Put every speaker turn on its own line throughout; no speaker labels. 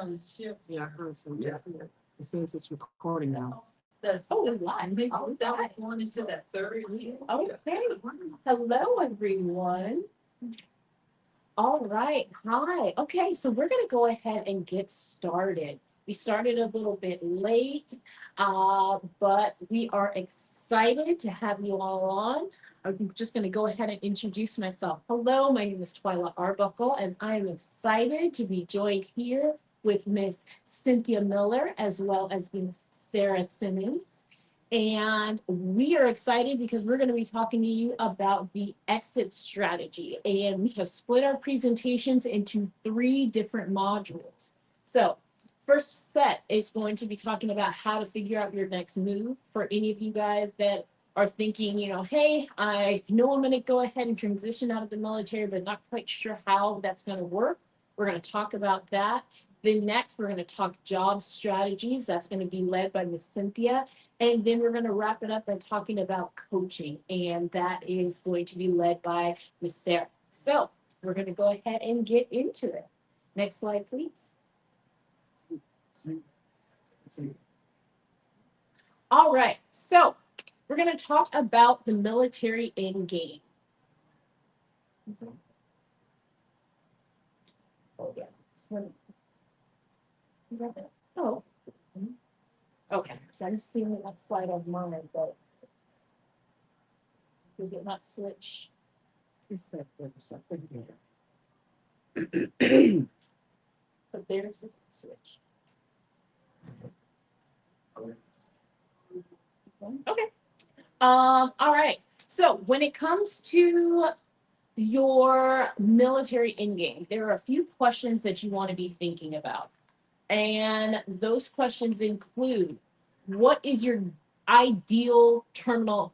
on the ship.
Yeah, I heard some. Yeah. It says it's recording now.
That's live. Maybe that was going into that third year.
Okay. Hello, everyone. All right. Hi. Okay, so we're going to go ahead and get started. We started a little bit late, but we are excited to have you all on. I'm just going to go ahead and introduce myself. Hello, my name is Twyla Arbuckle, and I am excited to be joined here with Miss Cynthia Miller as well as Miss Sarah Simmons. And we are excited because we're going to be talking to you about the exit strategy. And we have split our presentations into 3 different modules. So first set is going to be talking about how to figure out your next move. For any of you guys that are thinking, hey, I know I'm going to go ahead and transition out of the military, but not quite sure how that's going to work. We're going to talk about that. Then next, we're going to talk job strategies. That's going to be led by Miss Cynthia. And then we're going to wrap it up by talking about coaching. And that is going to be led by Miss Sarah. So we're going to go ahead and get into it. Next slide, please. All right. So we're going to talk about the military end game. Oh, yeah. Oh. Okay, so I'm seeing the next slide of mine, but does it not switch? But there's the switch. Okay. All right. So when it comes to your military end game, there are a few questions that you want to be thinking about. And those questions include, what is your ideal terminal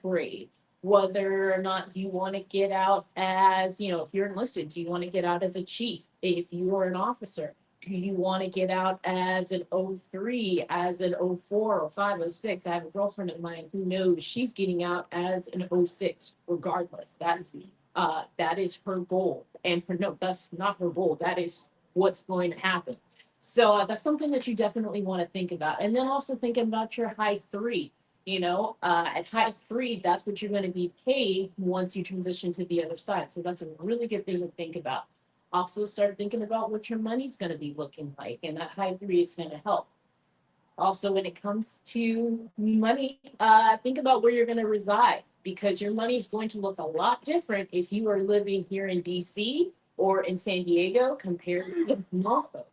grade? Whether or not you want to get out as, if you're enlisted, do you want to get out as a chief? If you are an officer, do you want to get out as an 03, as an 04, 05, 06? I have a girlfriend of mine who knows she's getting out as an 06 regardless. That is her goal. And that's not her goal. That is what's going to happen. So that's something that you definitely want to think about. And then also thinking about your high 3. At high 3, that's what you're going to be paid once you transition to the other side. So that's a really good thing to think about. Also start thinking about what your money's going to be looking like. And that high 3 is going to help. Also, when it comes to money, think about where you're going to reside, because your money is going to look a lot different if you are living here in DC or in San Diego compared to Norfolk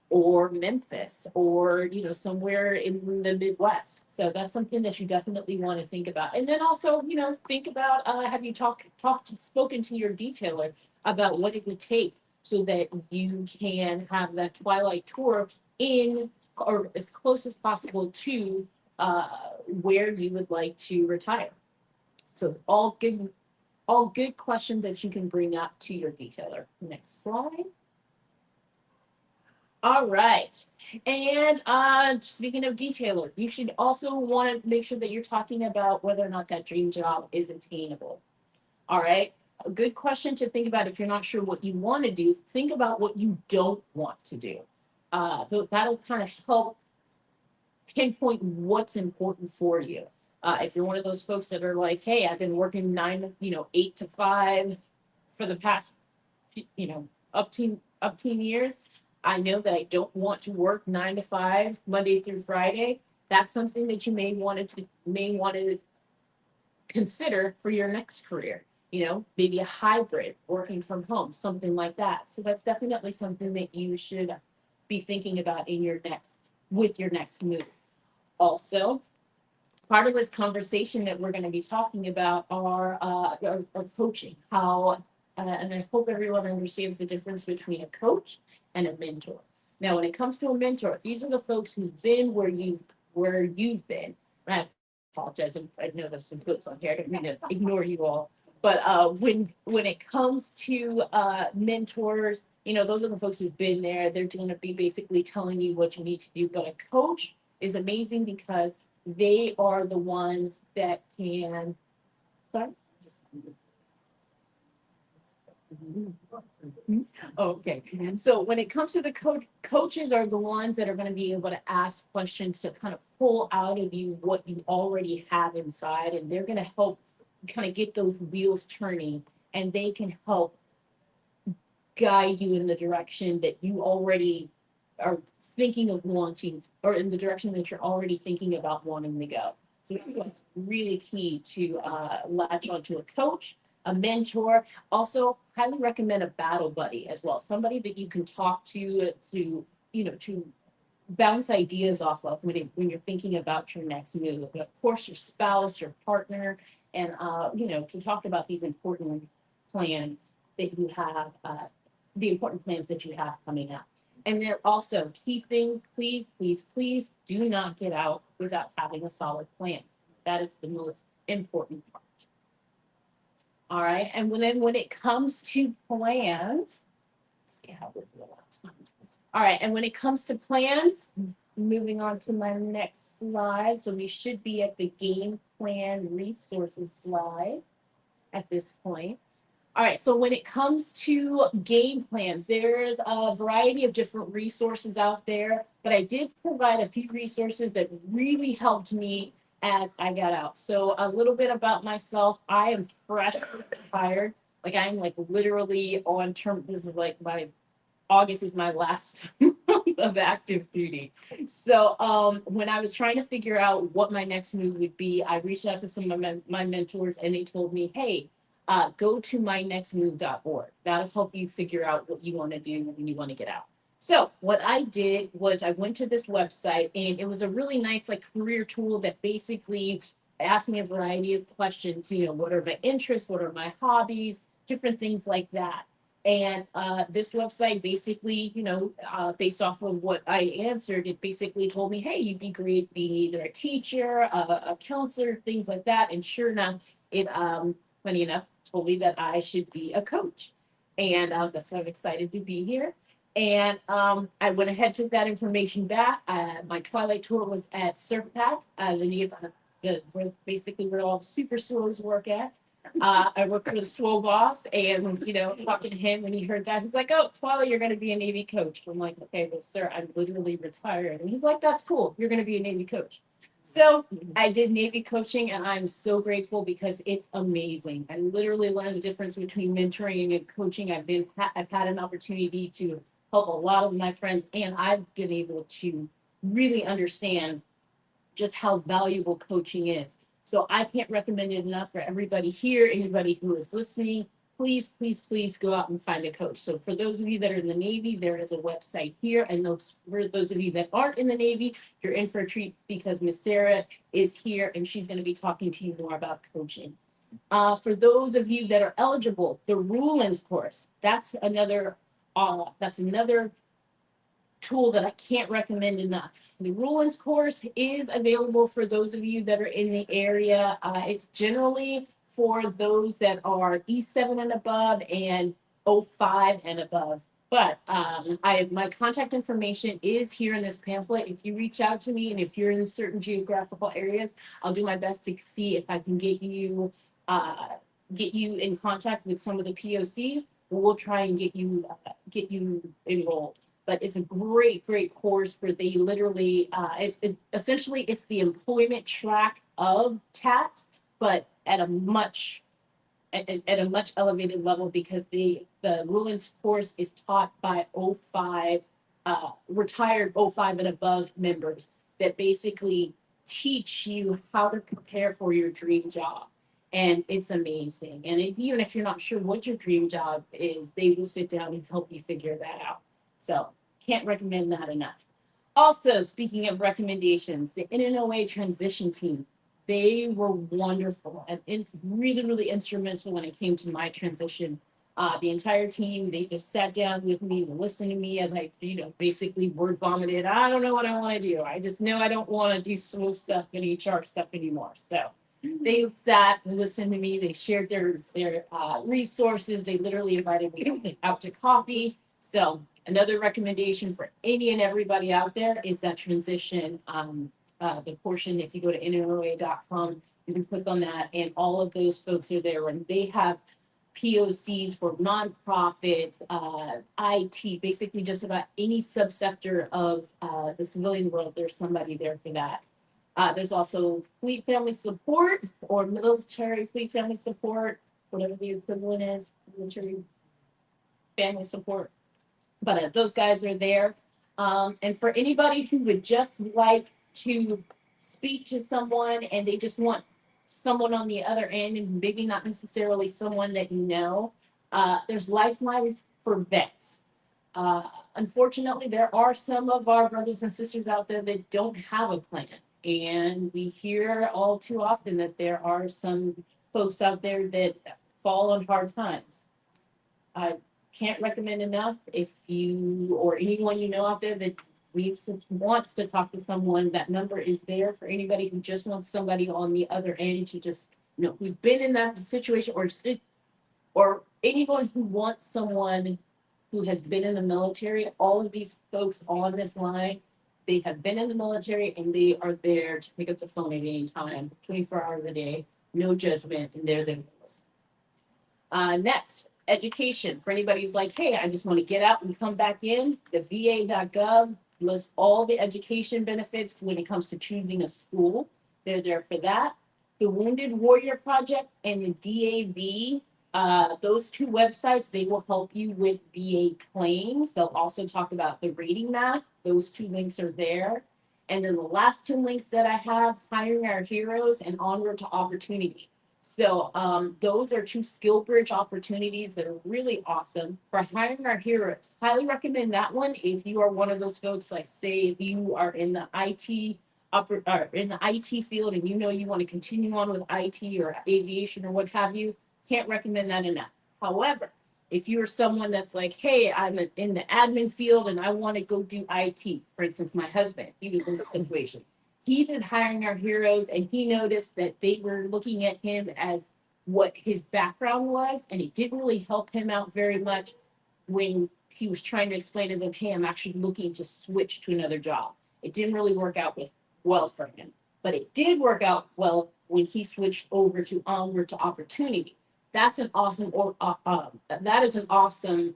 or Memphis or, somewhere in the Midwest. So that's something that you definitely want to think about. And then also, think about, have you spoken to your detailer about what it would take so that you can have that Twilight tour in or as close as possible to where you would like to retire. So all good questions that you can bring up to your detailer. Next slide. All right. And speaking of detailer, you should also want to make sure that you're talking about whether or not that dream job is attainable. All right. A good question to think about if you're not sure what you want to do, think about what you don't want to do. That'll kind of help pinpoint what's important for you. If you're one of those folks that are like, hey, I've been working 8 to 5 for the past, up to years. I know that I don't want to work 9 to 5 Monday through Friday. That's something that you may want to consider for your next career. Maybe a hybrid, working from home, something like that. So that's definitely something that you should be thinking about with your next move. Also, part of this conversation that we're going to be talking about are coaching. And I hope everyone understands the difference between a coach and a mentor. Now, when it comes to a mentor, these are the folks who've been where you've been. And I apologize. I know there's some folks on here. I don't mean to ignore you all. But when it comes to mentors, those are the folks who've been there. They're going to be basically telling you what you need to do. But a coach is amazing because they are the ones that can. Sorry? Okay, so when it comes to the coaches are the ones that are going to be able to ask questions to kind of pull out of you what you already have inside, and they're going to help kind of get those wheels turning, and they can help guide you in the direction that you already are thinking of wanting, or in the direction that you're already thinking about wanting to go. So it's really key to latch onto a coach, a mentor. Also, highly recommend a battle buddy as well, somebody that you can talk to to bounce ideas off of when you're thinking about your next move. Of course, your spouse, your partner, and to talk about these important plans that you have, the important plans that you have coming up. And then also, key thing, please, please, please do not get out without having a solid plan. That is the most important part. All right, and when it comes to plans, let's see how we're doing on time. All right, and when it comes to plans, moving on to my next slide. So we should be at the game plan resources slide at this point. All right, so when it comes to game plans, there's a variety of different resources out there, but I did provide a few resources that really helped me as I got out. So a little bit about myself. I am fresh retired. Like I'm like literally on term. This is like August is my last month of active duty. So when I was trying to figure out what my next move would be, I reached out to some of my mentors and they told me, hey, go to mynextmove.org. That'll help you figure out what you want to do when you want to get out. So what I did was I went to this website and it was a really nice like career tool that basically asked me a variety of questions. What are my interests? What are my hobbies? Different things like that. And this website basically, based off of what I answered, it basically told me, hey, you'd be great being either a teacher, a counselor, things like that. And sure enough, it funny enough, told me that I should be a coach. And that's why I'm excited to be here. And I went ahead, took that information back. My Twilight tour was at SurfPath, basically where all the super stores work at. I worked with Swole Boss and, talking to him when he heard that, he's like, oh, Twilight, you're going to be a Navy coach. I'm like, okay, well, sir, I'm literally retired. And he's like, that's cool. You're going to be a Navy coach. So I did Navy coaching and I'm so grateful because it's amazing. I literally learned the difference between mentoring and coaching. I've had an opportunity to help a lot of my friends and I've been able to really understand just how valuable coaching is. So I can't recommend it enough for everybody here, anybody who is listening. Please, please, please go out and find a coach. So for those of you that are in the Navy, there is a website here. And for those of you that aren't in the Navy, you're in for a treat because Miss Sarah is here and she's going to be talking to you more about coaching. For those of you that are eligible, the Rulings course, that's another tool that I can't recommend enough. The Rulings course is available for those of you that are in the area. It's generally for those that are E7 and above and 05 and above. But my contact information is here in this pamphlet. If you reach out to me and if you're in certain geographical areas, I'll do my best to see if I can get you in contact with some of the POCs. We'll try and get you enrolled. But it's a great, great course where they literally, essentially it's the employment track of TAPS, but at a much elevated level because the Rulings course is taught by 05, retired 05 and above members that basically teach you how to prepare for your dream job. And it's amazing. And even if you're not sure what your dream job is, they will sit down and help you figure that out. So can't recommend that enough. Also, speaking of recommendations, the NNOA transition team, they were wonderful and it's really, really instrumental when it came to my transition. The entire team, they just sat down with me, listened to me as I, basically word vomited. I don't know what I want to do. I just know I don't want to do slow stuff and HR stuff anymore. So they sat and listened to me. They shared their resources. They literally invited me out to coffee. So another recommendation for any and everybody out there is that transition, the portion, if you go to NNOA.com, you can click on that and all of those folks are there and they have POCs for nonprofits, IT, basically just about any subsector of the civilian world, there's somebody there for that. There's also fleet family support or military fleet family support, whatever the equivalent is, military family support. But those guys are there. And for anybody who would just like to speak to someone and they just want someone on the other end and maybe not necessarily someone that you know, there's Lifeline for vets. Unfortunately, there are some of our brothers and sisters out there that don't have a plan. And we hear all too often that there are some folks out there that fall on hard times. I can't recommend enough if you or anyone you know out there that wants to talk to someone, that number is there for anybody who just wants somebody on the other end to just, you know, who's been in that situation or anyone who wants someone who has been in the military. All of these folks on this line, they have been in the military and they are there to pick up the phone at any time, 24 hours a day, no judgment, and they're there. Next, education. For anybody who's like, hey, I just want to get out and come back in, the va.gov lists all the education benefits when it comes to choosing a school. They're there for that. The Wounded Warrior Project and the DAV, those two websites, they will help you with VA claims. They'll also talk about the rating math. Those two links are there. And then the last two links that I have, Hiring Our Heroes and Onward to Opportunity. So those are two skill bridge opportunities that are really awesome for Hiring Our Heroes. Highly recommend that one if you are one of those folks, like say if you are in the IT field and you know you want to continue on with IT or aviation or what have you, can't recommend that enough. However, if you're someone that's like, hey, I'm in the admin field and I want to go do IT, for instance, my husband, he was in that situation. He did Hiring Our Heroes and he noticed that they were looking at him as what his background was, and it didn't really help him out very much when he was trying to explain to them, hey, I'm actually looking to switch to another job. It didn't really work out well for him, but it did work out well when he switched over to Onward to Opportunity. That's an awesome, that is an awesome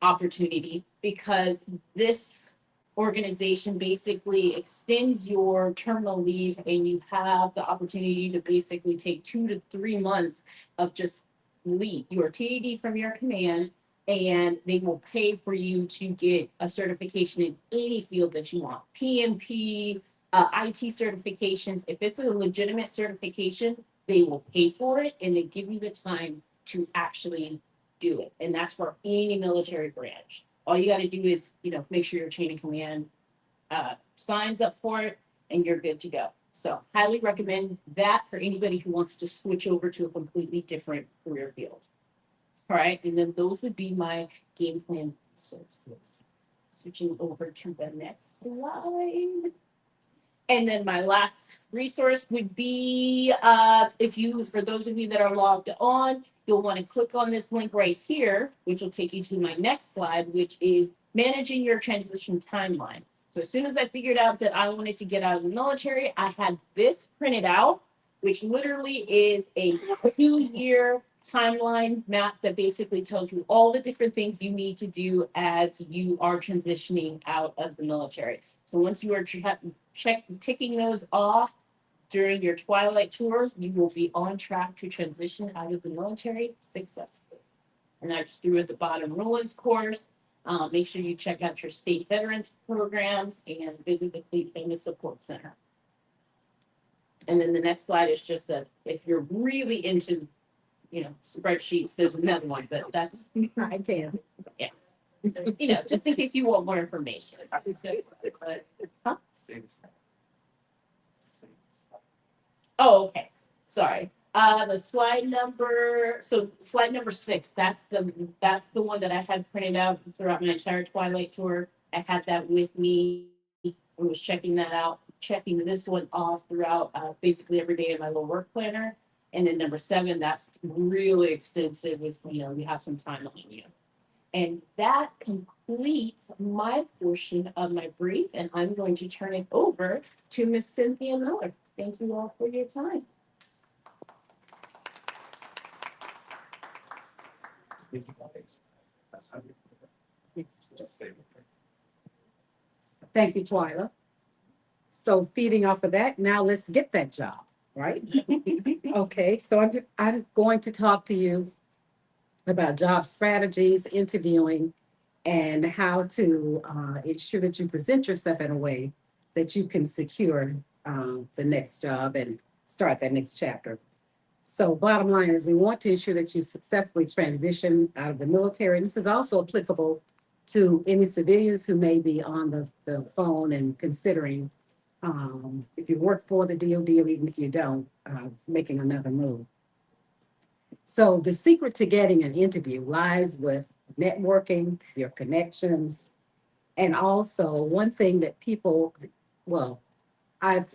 opportunity, because this organization basically extends your terminal leave and you have the opportunity to basically take 2 to 3 months of just leave, your TAD from your command, and they will pay for you to get a certification in any field that you want. PMP, IT certifications. If it's a legitimate certification, they will pay for it and they give you the time to actually do it. And that's for any military branch. All you got to do is, you know, make sure your chain of command signs up for it and you're good to go. So highly recommend that for anybody who wants to switch over to a completely different career field. All right, and then those would be my game plan sources. Switching over to the next slide. And then my last resource would be, for those of you that are logged on, you'll want to click on this link right here, which will take you to my next slide, which is managing your transition timeline. So as soon as I figured out that I wanted to get out of the military, I had this printed out, which literally is a 2-year timeline map that basically tells you all the different things you need to do as you are transitioning out of the military. So once you are ticking those off during your twilight tour, you will be on track to transition out of the military successfully. And I just threw at the bottom Roland's course. Make sure you check out your state veterans programs and visit the Fleet Family Support Center. And then the next slide is just that if you're really into, you know, spreadsheets, there's another one, but that's,
I can't.
yeah. You know, just in case you want more information. Huh? Oh, okay. Sorry. The slide number, slide number 6, that's the one that I had printed out throughout my entire Twilight tour. I had that with me. I was checking that out, checking this one off throughout basically every day in my little work planner. And then number 7, that's really extensive if, you know, you have some time on you. And that completes my portion of my brief, and I'm going to turn it over to Miss Cynthia Miller. Thank you all for your time.
Thank you, Twyla. So feeding off of that, now let's get that job, right? Okay, so I'm going to talk to you about job strategies, interviewing, and how to ensure that you present yourself in a way that you can secure the next job and start that next chapter. So bottom line is we want to ensure that you successfully transition out of the military. And this is also applicable to any civilians who may be on the phone and considering if you work for the DoD or even if you don't, making another move. So the secret to getting an interview lies with networking, your connections, and also one thing that people, well, I've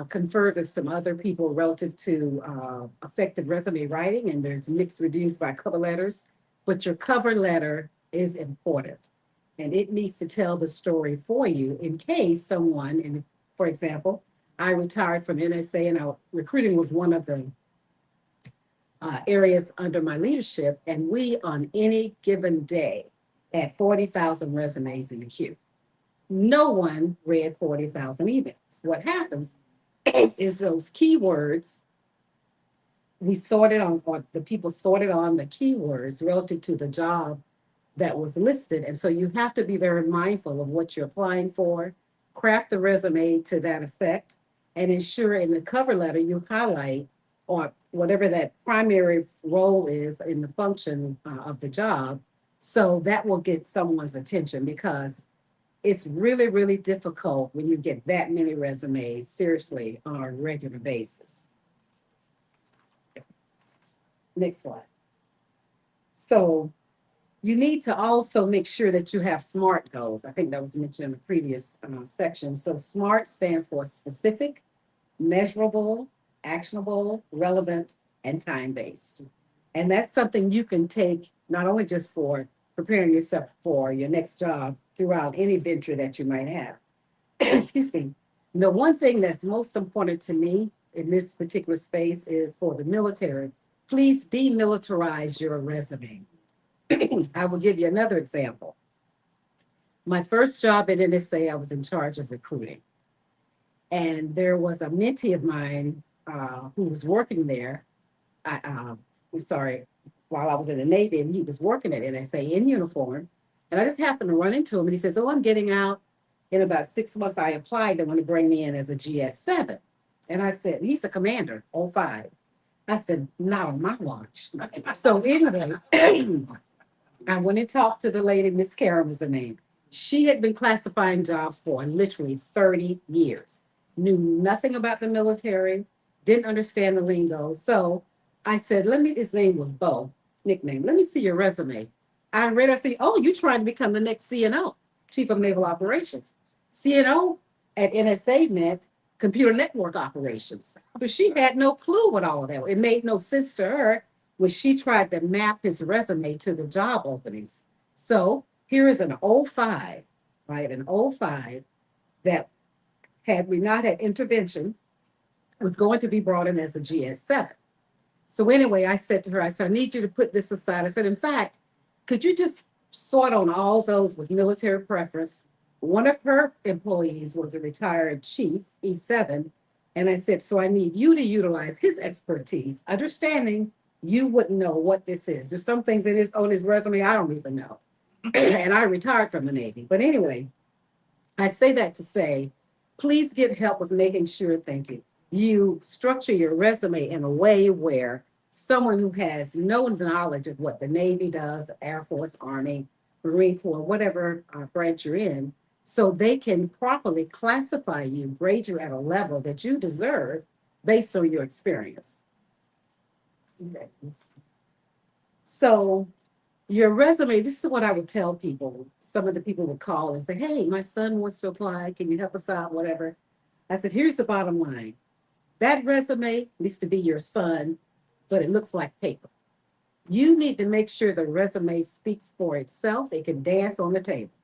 conferred with some other people relative to effective resume writing, and there's mixed reviews by cover letters, but your cover letter is important. And it needs to tell the story for you in case someone, and for example, I retired from NSA and recruiting was one of the areas under my leadership, and we on any given day had 40,000 resumes in the queue. No one read 40,000 emails. What happens is those keywords we sorted on, or the people sorted on the keywords relative to the job that was listed. And so you have to be very mindful of what you're applying for, craft the resume to that effect, and ensure in the cover letter you highlight or whatever that primary role is in the function of the job. So that will get someone's attention because it's really, really difficult when you get that many resumes seriously on a regular basis. Next slide. So you need to also make sure that you have SMART goals. I think that was mentioned in the previous section. So SMART stands for specific, measurable, actionable, relevant, and time-based. And that's something you can take not only just for preparing yourself for your next job throughout any venture that you might have. Excuse me. The one thing that's most important to me in this particular space is for the military, please demilitarize your resume. I will give you another example. My first job at NSA, I was in charge of recruiting. And there was a mentee of mine who was working there. I'm sorry, while I was in the Navy, and he was working at NSA in uniform. And I just happened to run into him, and he says, "Oh, I'm getting out in about 6 months. I applied. They want to bring me in as a GS7." And I said, he's a commander, 05. I said, "Not on my watch." So anyway, I went and talked to the lady, Miss Karen was her name. She had been classifying jobs for literally 30 years, knew nothing about the military, didn't understand the lingo. So I said, his name was Bo, nickname. "Let me see your resume." I read her, I said, "Oh, you're trying to become the next CNO, Chief of Naval Operations." CNO at NSA meant Computer Network Operations. So she had no clue what all of that was. It made no sense to her when she tried to map his resume to the job openings. So here is an 05, right? An 05 that, had we not had intervention, was going to be brought in as a GS7. So anyway, I said to her, I said, "I need you to put this aside." I said, "In fact, could you just sort on all those with military preference?" One of her employees was a retired chief, E7. And I said, "So I need you to utilize his expertise, understanding you wouldn't know what this is. There's some things that is on his resume I don't even know." And I retired from the Navy. But anyway, I say that to say, please get help with making sure, thank you structure your resume in a way where someone who has no knowledge of what the Navy does, Air Force, Army, Marine Corps, whatever branch you're in, so they can properly classify you, grade you at a level that you deserve based on your experience. Okay. So your resume, this is what I would tell people. Some of the people would call and say, "Hey, my son wants to apply. Can you help us out?" Whatever. I said, here's the bottom line. That resume needs to be your son, but it looks like paper. You need to make sure the resume speaks for itself. It can dance on the table,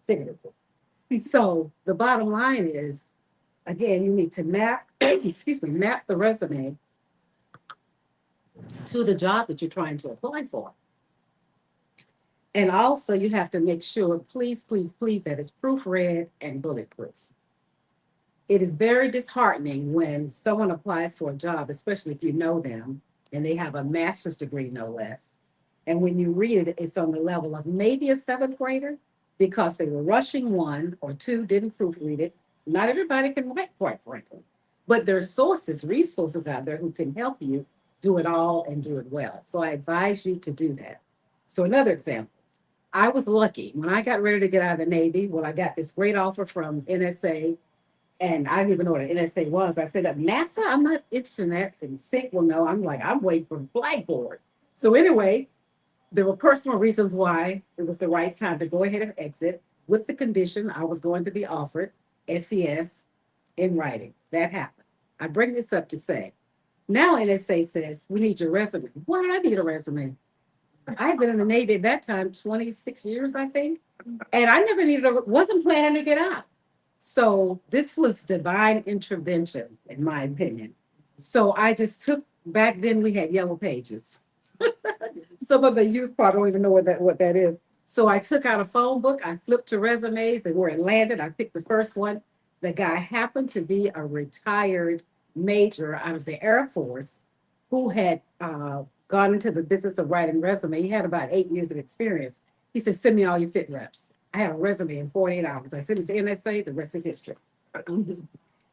figuratively. So the bottom line is, again, you need to map, map the resume to the job that you're trying to apply for. And also you have to make sure, please, please, please, that it's proofread and bulletproof. It is very disheartening when someone applies for a job, especially if you know them and they have a master's degree, no less. And when you read it, it's on the level of maybe a seventh grader because they were rushing one or two, didn't proofread it. Not everybody can write, quite frankly, but there's sources, resources out there who can help you do it all and do it well. So I advise you to do that. So another example, I was lucky when I got ready to get out of the Navy. Well, I got this great offer from NSA, and I didn't even know what an NSA was. I said, NASA, I'm not interested in that. And SINC will know. I'm like, I'm waiting for Blackboard. So anyway, there were personal reasons why it was the right time to go ahead and exit with the condition I was going to be offered SES in writing. That happened. I bring this up to say, now NSA says, we need your resume. Why did I need a resume? I had been in the Navy at that time, 26 years, I think. And I never wasn't planning to get out. So this was divine intervention, in my opinion. So I just took, back then we had yellow pages. Some of the youth probably don't even know what that is. So I took out a phone book, I flipped to resumes, and where it landed, I picked the first one. The guy happened to be a retired major out of the Air Force who had gone into the business of writing resume. He had about 8 years of experience. He said, send me all your fit reps. I have a resume in 48 hours. I sent it to NSA, the rest is history.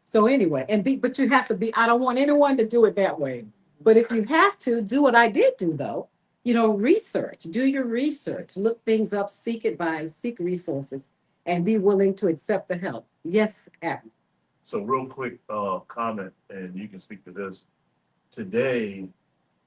So anyway, but you have to be, I don't want anyone to do it that way. But if you have to, do what I did do though. Research, do your research, look things up, seek advice, seek resources, and be willing to accept the help. Yes, Adam.
So real quick comment, and you can speak to this. Today,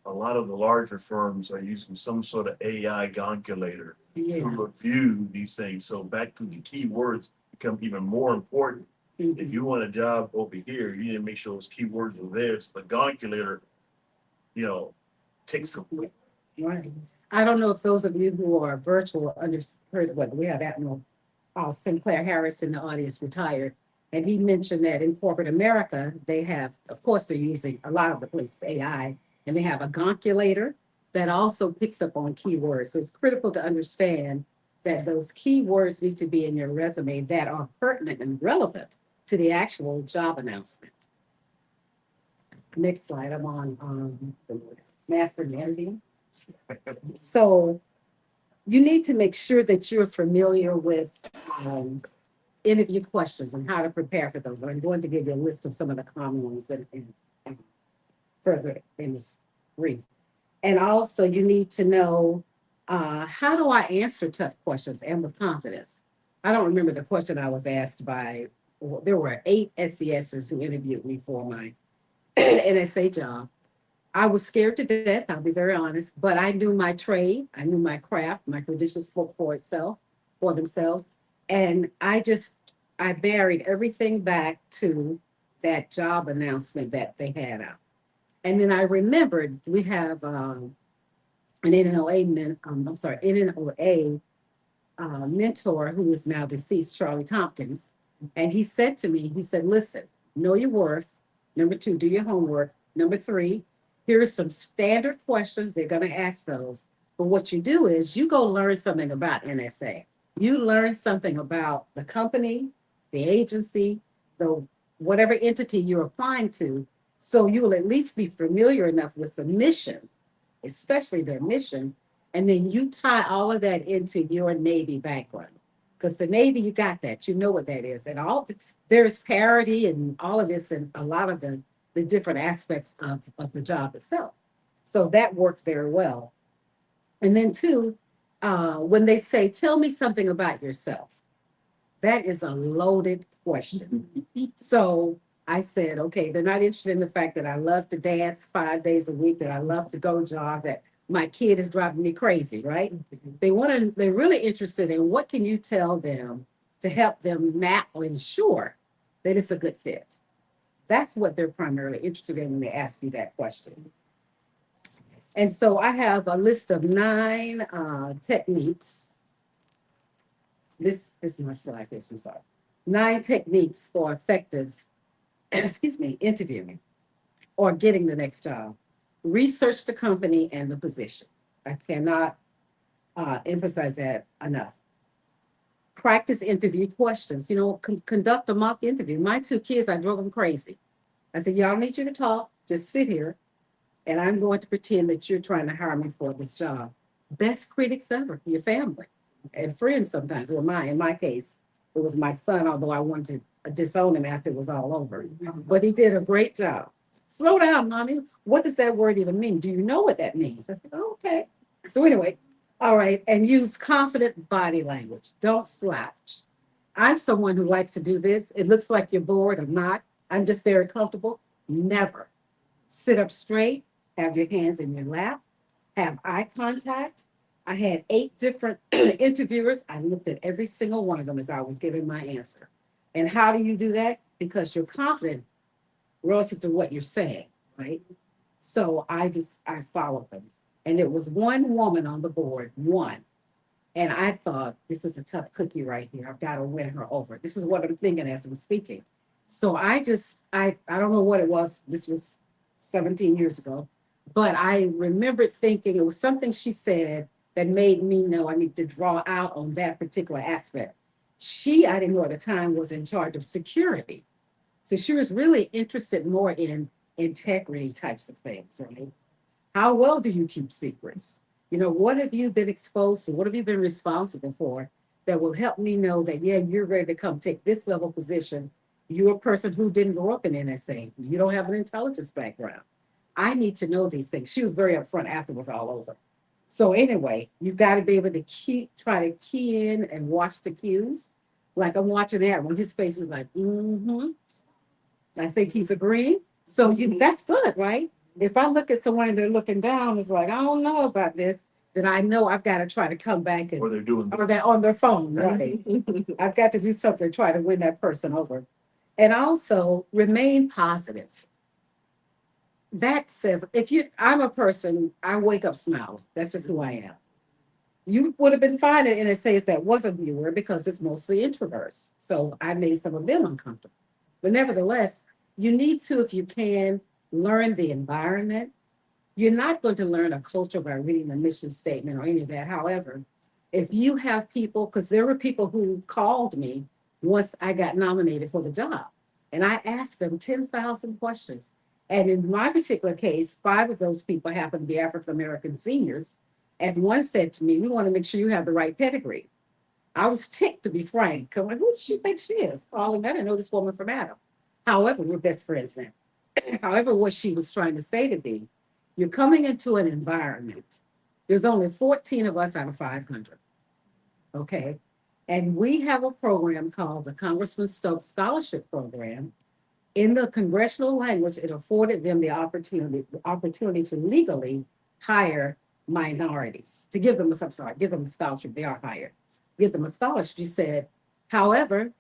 a lot of the larger firms are using some sort of AI calculator to review these things. So back to the keywords become even more important.
Mm-hmm.
If you want a job over here, you need to make sure those keywords are there. So the calculator, takes them.
Right. I don't know if those of you who are virtual heard what we have Admiral Sinclair Harris in the audience, retired, and he mentioned that in corporate America, they have, of course, they're using a lot of the places AI, and they have a calculator that also picks up on keywords. So it's critical to understand that those keywords need to be in your resume that are pertinent and relevant to the actual job announcement. Next slide, I'm on mastering editing. So you need to make sure that you're familiar with interview questions and how to prepare for those. And I'm going to give you a list of some of the common ones and further in this brief. And also you need to know, how do I answer tough questions and with confidence? I don't remember the question I was asked by, there were 8 SESers who interviewed me for my NSA job. I was scared to death, I'll be very honest, but I knew my trade, I knew my craft, my credentials spoke for themselves. And I buried everything back to that job announcement that they had out. And then I remembered we have an NNOA mentor who is now deceased, Charlie Tompkins. And he said to me, listen, know your worth. Number 2, do your homework. Number 3, here are some standard questions. They're going to ask those. But what you do is you go learn something about NSA. You learn something about the company, the agency, the whatever entity you're applying to. So you will at least be familiar enough with the mission, especially their mission. And then you tie all of that into your Navy background. Because the Navy, you got that. You know what that is. And there's parity and all of this and a lot of the different aspects of the job itself. So that worked very well. And then 2, when they say, tell me something about yourself, that is a loaded question. So I said, okay, they're not interested in the fact that I love to dance 5 days a week, that I love to go jog, that my kid is driving me crazy, right? They're really interested in what can you tell them to help them map or ensure that it's a good fit. That's what they're primarily interested in when they ask you that question. And so I have a list of 9 techniques. This is my slide. I'm sorry. 9 techniques for effective, interviewing or getting the next job. research the company and the position. I cannot emphasize that enough. Practice interview questions. Conduct a mock interview. My two kids, I drove them crazy. I said, y'all need you to talk. Just sit here, and I'm going to pretend that you're trying to hire me for this job. Best critics ever, your family and friends sometimes. Well, in my case, it was my son, although I wanted to disown him after it was all over. But he did a great job. Slow down, mommy. What does that word even mean? Do you know what that means? I said, oh, okay. So anyway, all right. And use confident body language. Don't slouch. I'm someone who likes to do this. It looks like you're bored. I'm not. I'm just very comfortable. Never. Sit up straight. Have your hands in your lap. Have eye contact. I had 8 different interviewers. I looked at every single one of them as I was giving my answer. And how do you do that? Because you're confident relative to what you're saying, right? So I followed them. And it was one woman on the board, one. And I thought, this is a tough cookie right here. I've got to win her over. This is what I'm thinking as I'm speaking. So I don't know what it was. This was 17 years ago. But I remembered thinking it was something she said that made me know I need to draw out on that particular aspect. I didn't know at the time, was in charge of security. So she was really interested more in integrity types of things, right? How well do you keep secrets? What have you been exposed to? What have you been responsible for that will help me know that, yeah, you're ready to come take this level position. You're a person who didn't grow up in NSA. You don't have an intelligence background. I need to know these things. She was very upfront after it was all over. So anyway, you've got to be able to try to key in and watch the cues. Like I'm watching that when his face is like, I think he's agreeing. So that's good, right? If I look at someone and they're looking down, it's like, I don't know about this, then I know I've got to try to come back
Or they're doing
or they're on their phone, right? I've got to do something to try to win that person over. And also remain positive. That says, I'm a person, I wake up smiling. That's just who I am. You would have been fine at NSA if that wasn't who you were, because it's mostly introverts. So I made some of them uncomfortable. But nevertheless, you need to, if you can, learn the environment. You're not going to learn a culture by reading the mission statement or any of that. However, if you have people, because there were people who called me once I got nominated for the job, and I asked them 10,000 questions. And in my particular case, 5 of those people happened to be African-American seniors. And one said to me, we want to make sure you have the right pedigree. I was ticked, to be frank. I'm like, who does she think she is? Calling, I didn't know this woman from Adam. However, we're best friends now. However, what she was trying to say to me, you're coming into an environment. There's only 14 of us out of 500. Okay. And we have a program called the Congressman Stokes Scholarship Program. In the congressional language, it afforded them the opportunity to legally hire minorities, to give them a scholarship. They are hired. Give them a scholarship. She said, however,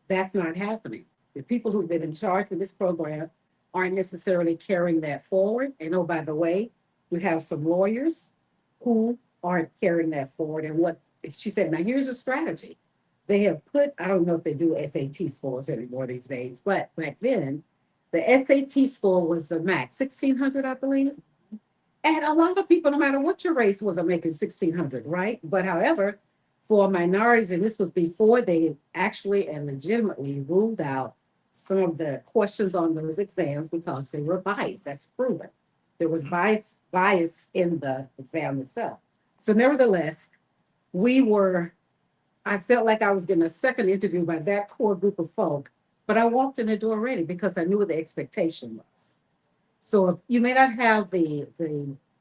that's not happening. The people who've been in charge of this program aren't necessarily carrying that forward. And oh, by the way, we have some lawyers who aren't carrying that forward. And what she said, now here's a strategy. They have I don't know if they do SAT scores anymore these days, but back then, the SAT score was the max, 1,600, I believe. And a lot of people, no matter what your race was, are making 1,600, right? But however, for minorities, and this was before they actually and legitimately ruled out some of the questions on those exams because they were biased. That's proven. There was bias in the exam itself. So nevertheless, I felt like I was getting a second interview by that core group of folk, but I walked in the door ready because I knew what the expectation was. So if you may not have the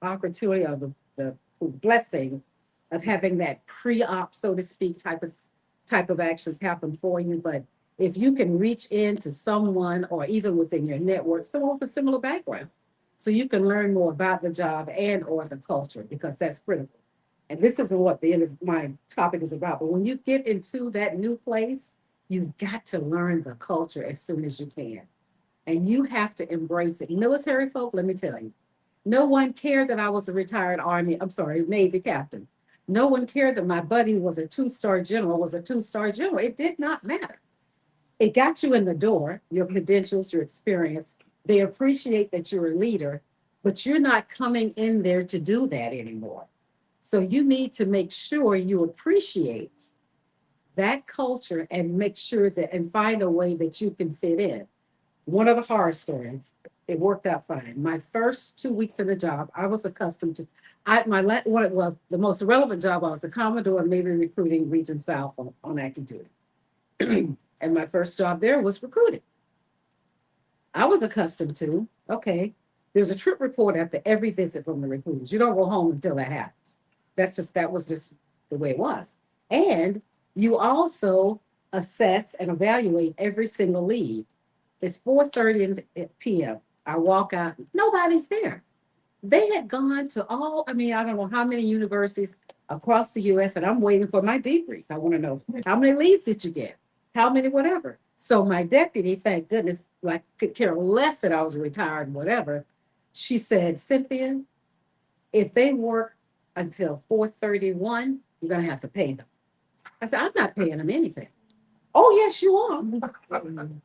opportunity or the blessing of having that pre-op, so to speak, type of actions happen for you, but if you can reach into someone or even within your network, someone with a similar background, so you can learn more about the job and or the culture, because that's critical. And this isn't what the end of my topic is about, but when you get into that new place, you've got to learn the culture as soon as you can. And you have to embrace it. Military folk, let me tell you, no one cared that I was a retired Navy captain. No one cared that my buddy was a 2-star general, It did not matter. It got you in the door, your credentials, your experience. They appreciate that you're a leader, but you're not coming in there to do that anymore. So you need to make sure you appreciate that culture and make sure that and find a way that you can fit in. One of the horror stories, it worked out fine. My first 2 weeks in the job, I was accustomed to, the most relevant job, I was a Commodore of Navy Recruiting Region South on active duty. And my first job there was recruiting. I was accustomed to, okay, there's a trip report after every visit from the recruiters. You don't go home until that happens. That was just the way it was. And you also assess and evaluate every single lead. It's 4:30 p.m. I walk out, nobody's there. They had gone to I don't know how many universities across the US, and I'm waiting for my debrief. I want to know how many leads did you get? How many, whatever. So my deputy, thank goodness, like could care less that I was retired, whatever. She said, Cynthia, if they work until 4:31, you're gonna have to pay them. I said, I'm not paying them anything. Oh, yes, you are.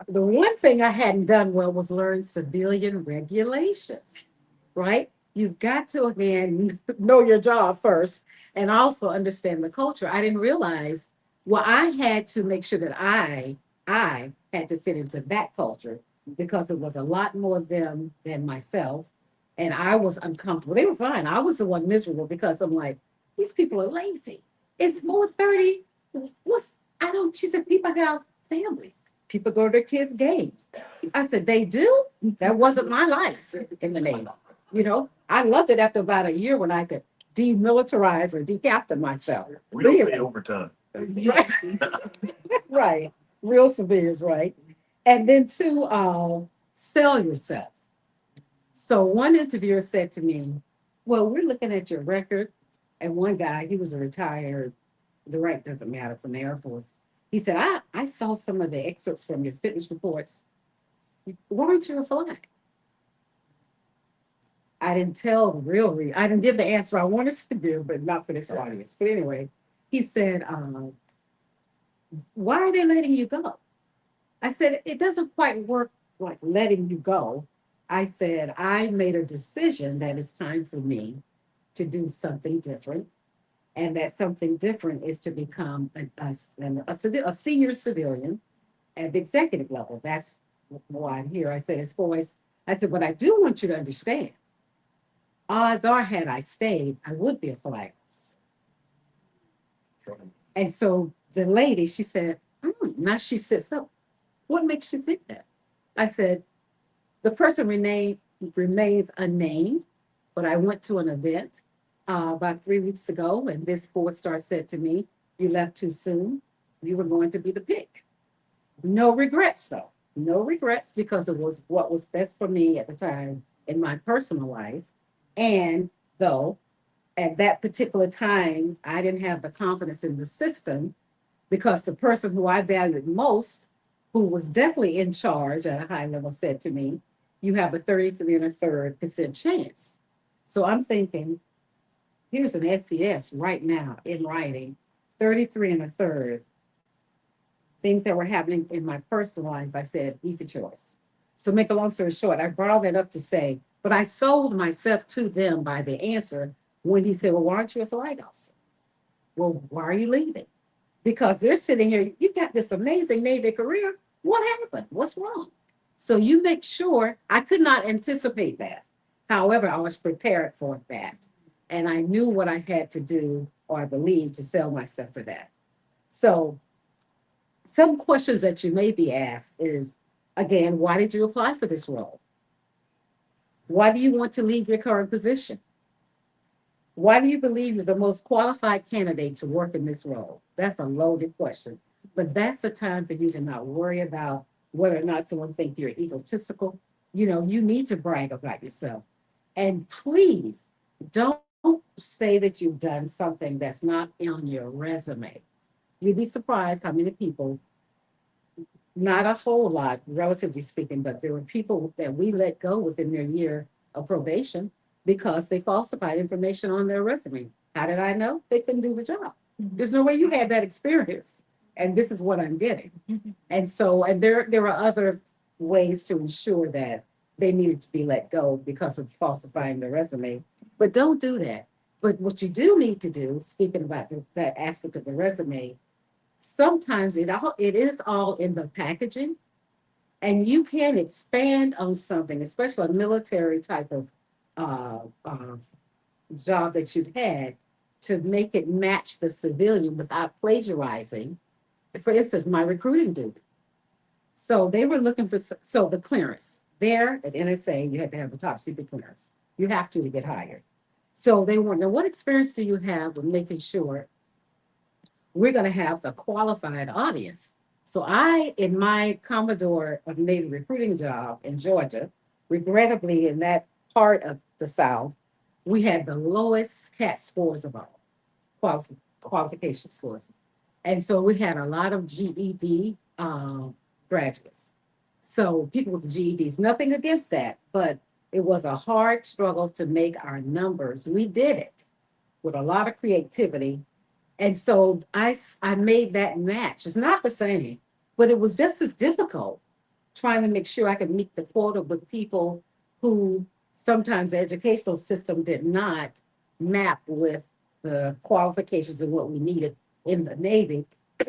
The one thing I hadn't done well was learn civilian regulations, right? You've got to, again, know your job first and also understand the culture. I didn't realize, well, I had to make sure that I had to fit into that culture because it was a lot more of them than myself. And I was uncomfortable. They were fine. I was the one miserable because I'm like, these people are lazy. It's 4:30. She said, people have families. People go to their kids' games. I said, they do? That wasn't my life in the Navy. I loved it after about a year when I could demilitarize or decaptain myself.
We don't pay overtime.
Right. Right. Real civilians, right? And then two, sell yourself. So one interviewer said to me, well, we're looking at your record. And one guy, he was a retired, the rank doesn't matter, from the Air Force. He said, I saw some of the excerpts from your fitness reports. Why aren't you a flag? I didn't tell the real reason. I didn't give the answer I wanted to give, but not for this audience. But anyway, he said, why are they letting you go? I said, it doesn't quite work like letting you go. I said, I made a decision that it's time for me to do something different. And that something different is to become a senior civilian at the executive level. That's why I'm here. I said, but I do want you to understand, odds are, had I stayed, I would be a flag officer. And so the lady, she said, now she sits up. What makes you think that? I said, the person remains unnamed, but I went to an event about 3 weeks ago, and this 4-star said to me, you left too soon. You were going to be the pick. No regrets, though. No regrets, because it was what was best for me at the time in my personal life. And though at that particular time, I didn't have the confidence in the system, because the person who I valued most, who was definitely in charge at a high level, said to me, you have a 33 1/3% chance. So I'm thinking, here's an SES right now in writing, 33 1/3. Things that were happening in my personal life, I said, easy choice. So make a long story short, I brought all that up to say, but I sold myself to them by the answer when he said, well, why aren't you a flag officer? Well, why are you leaving? Because they're sitting here, you've got this amazing Navy career. What happened? What's wrong? So you make sure, I could not anticipate that. However, I was prepared for that. And I knew what I had to do, or I believed, to sell myself for that. So some questions that you may be asked is, again, why did you apply for this role? Why do you want to leave your current position? Why do you believe you're the most qualified candidate to work in this role? That's a loaded question, but that's the time for you to not worry about whether or not someone thinks you're egotistical. You need to brag about yourself. And please don't say that you've done something that's not on your resume. You'd be surprised how many people, not a whole lot, relatively speaking, but there were people that we let go within their year of probation because they falsified information on their resume. How did I know? They couldn't do the job. There's no way you had that experience. And this is what I'm getting. And so, and there are other ways to ensure that they needed to be let go because of falsifying the resume. But don't do that. But what you do need to do, speaking about that aspect of the resume, sometimes it is all in the packaging, and you can expand on something, especially a military type of uh, uh, job that you've had, to make it match the civilian without plagiarizing. For instance, my recruiting duty. So they were looking for, so the clearance there at NSA, you had to have a top secret clearance. You have to get hired. So they want to know, what experience do you have with making sure we're going to have the qualified audience? So I, in my Commodore of Navy recruiting job in Georgia, regrettably in that part of the South, we had the lowest CAT scores of all, qualification scores. And so we had a lot of GED graduates. So people with GEDs, nothing against that, but it was a hard struggle to make our numbers. We did it with a lot of creativity. And so I made that match. It's not the same, but it was just as difficult trying to make sure I could meet the quota with people who sometimes the educational system did not map with the qualifications of what we needed in the Navy,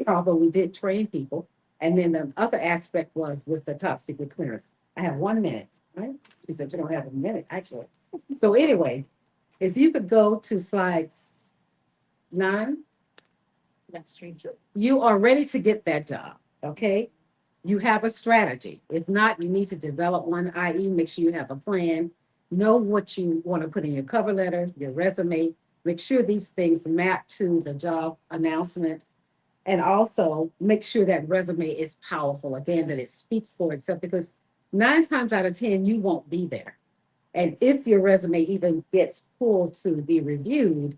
although we did train people. And then the other aspect was with the top secret clearance. I have 1 minute, right? She said, you don't have a minute, actually. So anyway, if you could go to slide 9,
Next street.
you are ready to get that job, okay? You have a strategy. If not, you need to develop one, i.e. make sure you have a plan, know what you want to put in your cover letter, your resume, make sure these things map to the job announcement, and also make sure that resume is powerful, again, that it speaks for itself, because 9 times out of 10, you won't be there. And if your resume even gets pulled to be reviewed,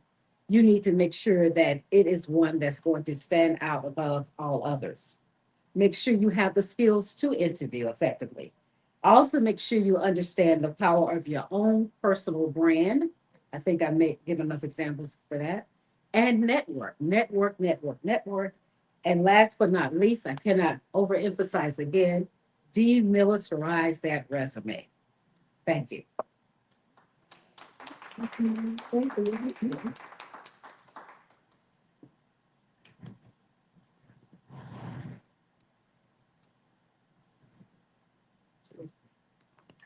you need to make sure that it is one that's going to stand out above all others. Make sure you have the skills to interview effectively. Also, make sure you understand the power of your own personal brand. I think I may give enough examples for that. And network, network, network, network. And last but not least, I cannot overemphasize again, demilitarize that resume. Thank you.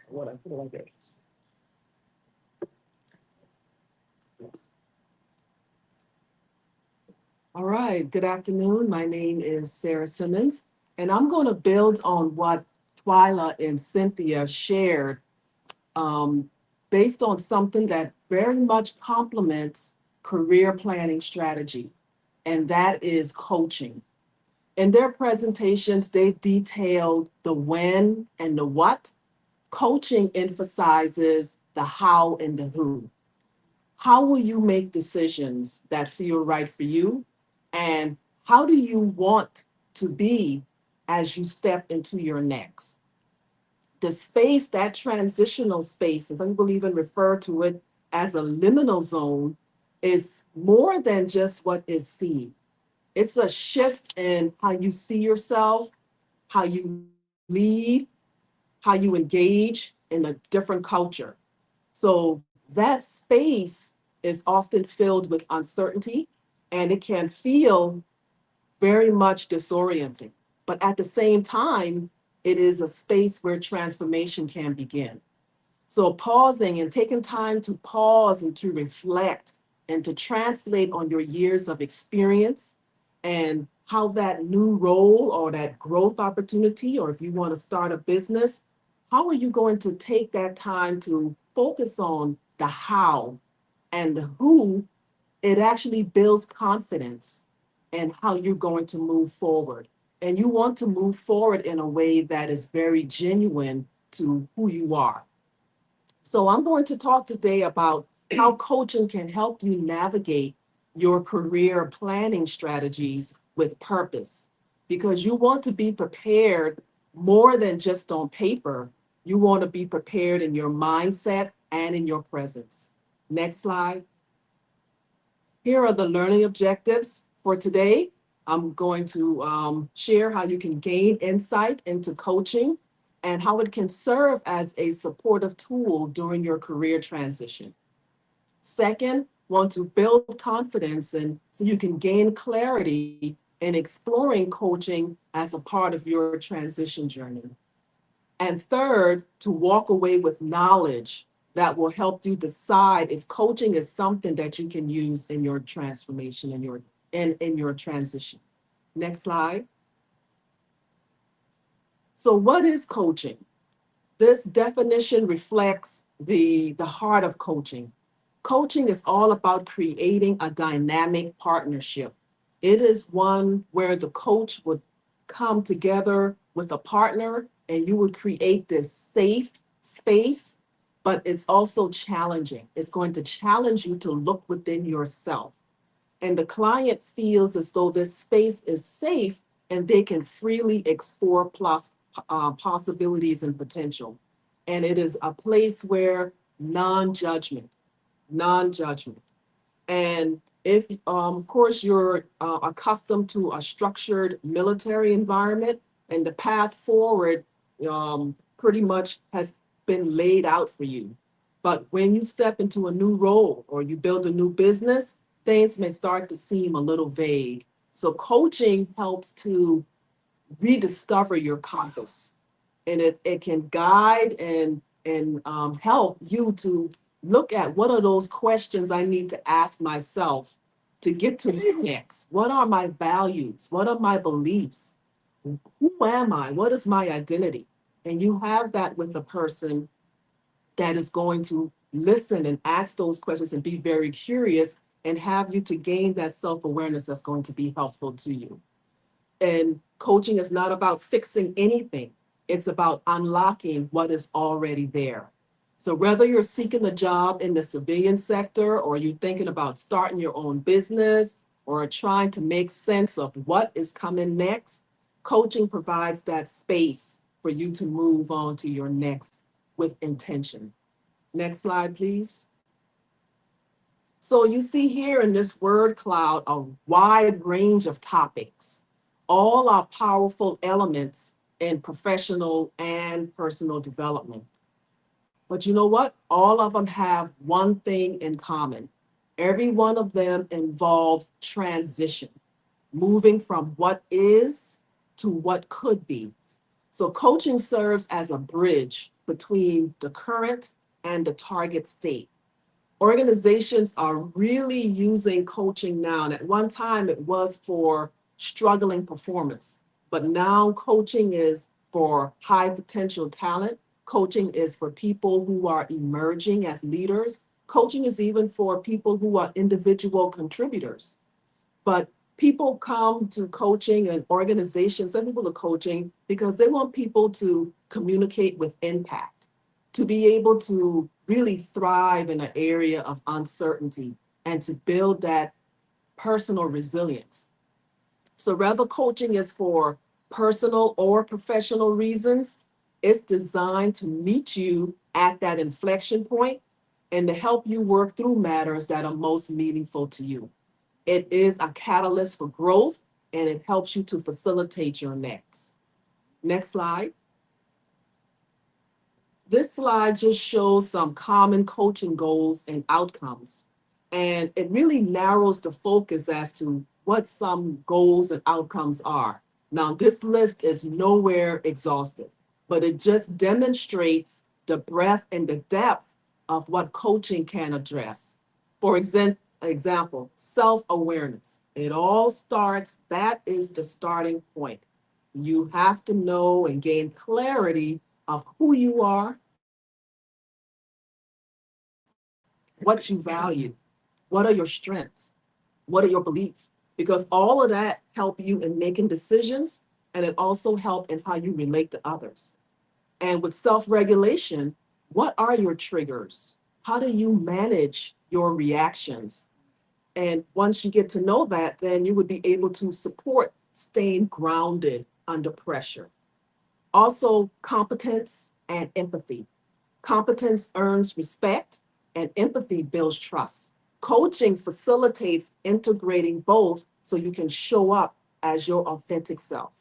What do I do?
All right, good afternoon. My name is Sarah Simmons, and I'm going to build on what Twyla and Cynthia shared based on something that very much complements career planning strategy, and that is coaching. In their presentations, they detailed the when and the what. Coaching emphasizes the how and the who. How will you make decisions that feel right for you? And how do you want to be as you step into your next? The space, that transitional space, and some people even refer to it as a liminal zone, is more than just what is seen. It's a shift in how you see yourself, how you lead, how you engage in a different culture. So that space is often filled with uncertainty, and it can feel very much disorienting. But at the same time, it is a space where transformation can begin. So pausing and taking time to pause and to reflect and to translate on your years of experience and how that new role or that growth opportunity, or if you want to start a business, how are you going to take that time to focus on the how and the who? It actually builds confidence in how you're going to move forward. And you want to move forward in a way that is very genuine to who you are. So I'm going to talk today about how coaching can help you navigate your career planning strategies with purpose, because you want to be prepared more than just on paper. You want to be prepared in your mindset and in your presence. Next slide. Here are the learning objectives for today. I'm going to share how you can gain insight into coaching and how it can serve as a supportive tool during your career transition. Second, want to build confidence and so you can gain clarity in exploring coaching as a part of your transition journey. And third, to walk away with knowledge that will help you decide if coaching is something that you can use in your transformation in your transition. Next slide. So what is coaching? This definition reflects the heart of coaching. Coaching is all about creating a dynamic partnership. It is one where the coach would come together with a partner and you would create this safe space, but it's also challenging. It's going to challenge you to look within yourself. And the client feels as though this space is safe and they can freely explore possibilities and potential. And it is a place where non-judgment. And if, of course, you're accustomed to a structured military environment and the path forward pretty much has been laid out for you. But when you step into a new role or you build a new business, things may start to seem a little vague. So coaching helps to rediscover your compass, and it can guide and help you to look at what are those questions I need to ask myself to get to next. What are my values? What are my beliefs? Who am I? What is my identity? And you have that with a person that is going to listen and ask those questions and be very curious and have you to gain that self-awareness that's going to be helpful to you. And coaching is not about fixing anything. It's about unlocking what is already there. So whether you're seeking a job in the civilian sector or you're thinking about starting your own business or trying to make sense of what is coming next, coaching provides that space for you to move on to your next with intention. Next slide, please. So you see here in this word cloud a wide range of topics. All are powerful elements in professional and personal development. But you know what? All of them have one thing in common. Every one of them involves transition, moving from what is to what could be. So coaching serves as a bridge between the current and the target state. Organizations are really using coaching now. And at one time it was for struggling performance, but now coaching is for high potential talent. Coaching is for people who are emerging as leaders. Coaching is even for people who are individual contributors. But people come to coaching and organizations, some people are coaching because they want people to communicate with impact, to be able to really thrive in an area of uncertainty and to build that personal resilience. So whether coaching is for personal or professional reasons, it's designed to meet you at that inflection point and to help you work through matters that are most meaningful to you. It is a catalyst for growth and it helps you to facilitate your next. Next slide. This slide just shows some common coaching goals and outcomes. And it really narrows the focus as to what some goals and outcomes are. Now, this list is nowhere exhaustive, but it just demonstrates the breadth and the depth of what coaching can address. For example, self-awareness. It all starts, that is the starting point. You have to know and gain clarity of who you are, what you value, what are your strengths, what are your beliefs, because all of that help you in making decisions, and it also help in how you relate to others. And with self-regulation, what are your triggers? How do you manage your reactions? And once you get to know that, then you would be able to support staying grounded under pressure. Also, competence and empathy. Competence earns respect and empathy builds trust. Coaching facilitates integrating both so you can show up as your authentic self.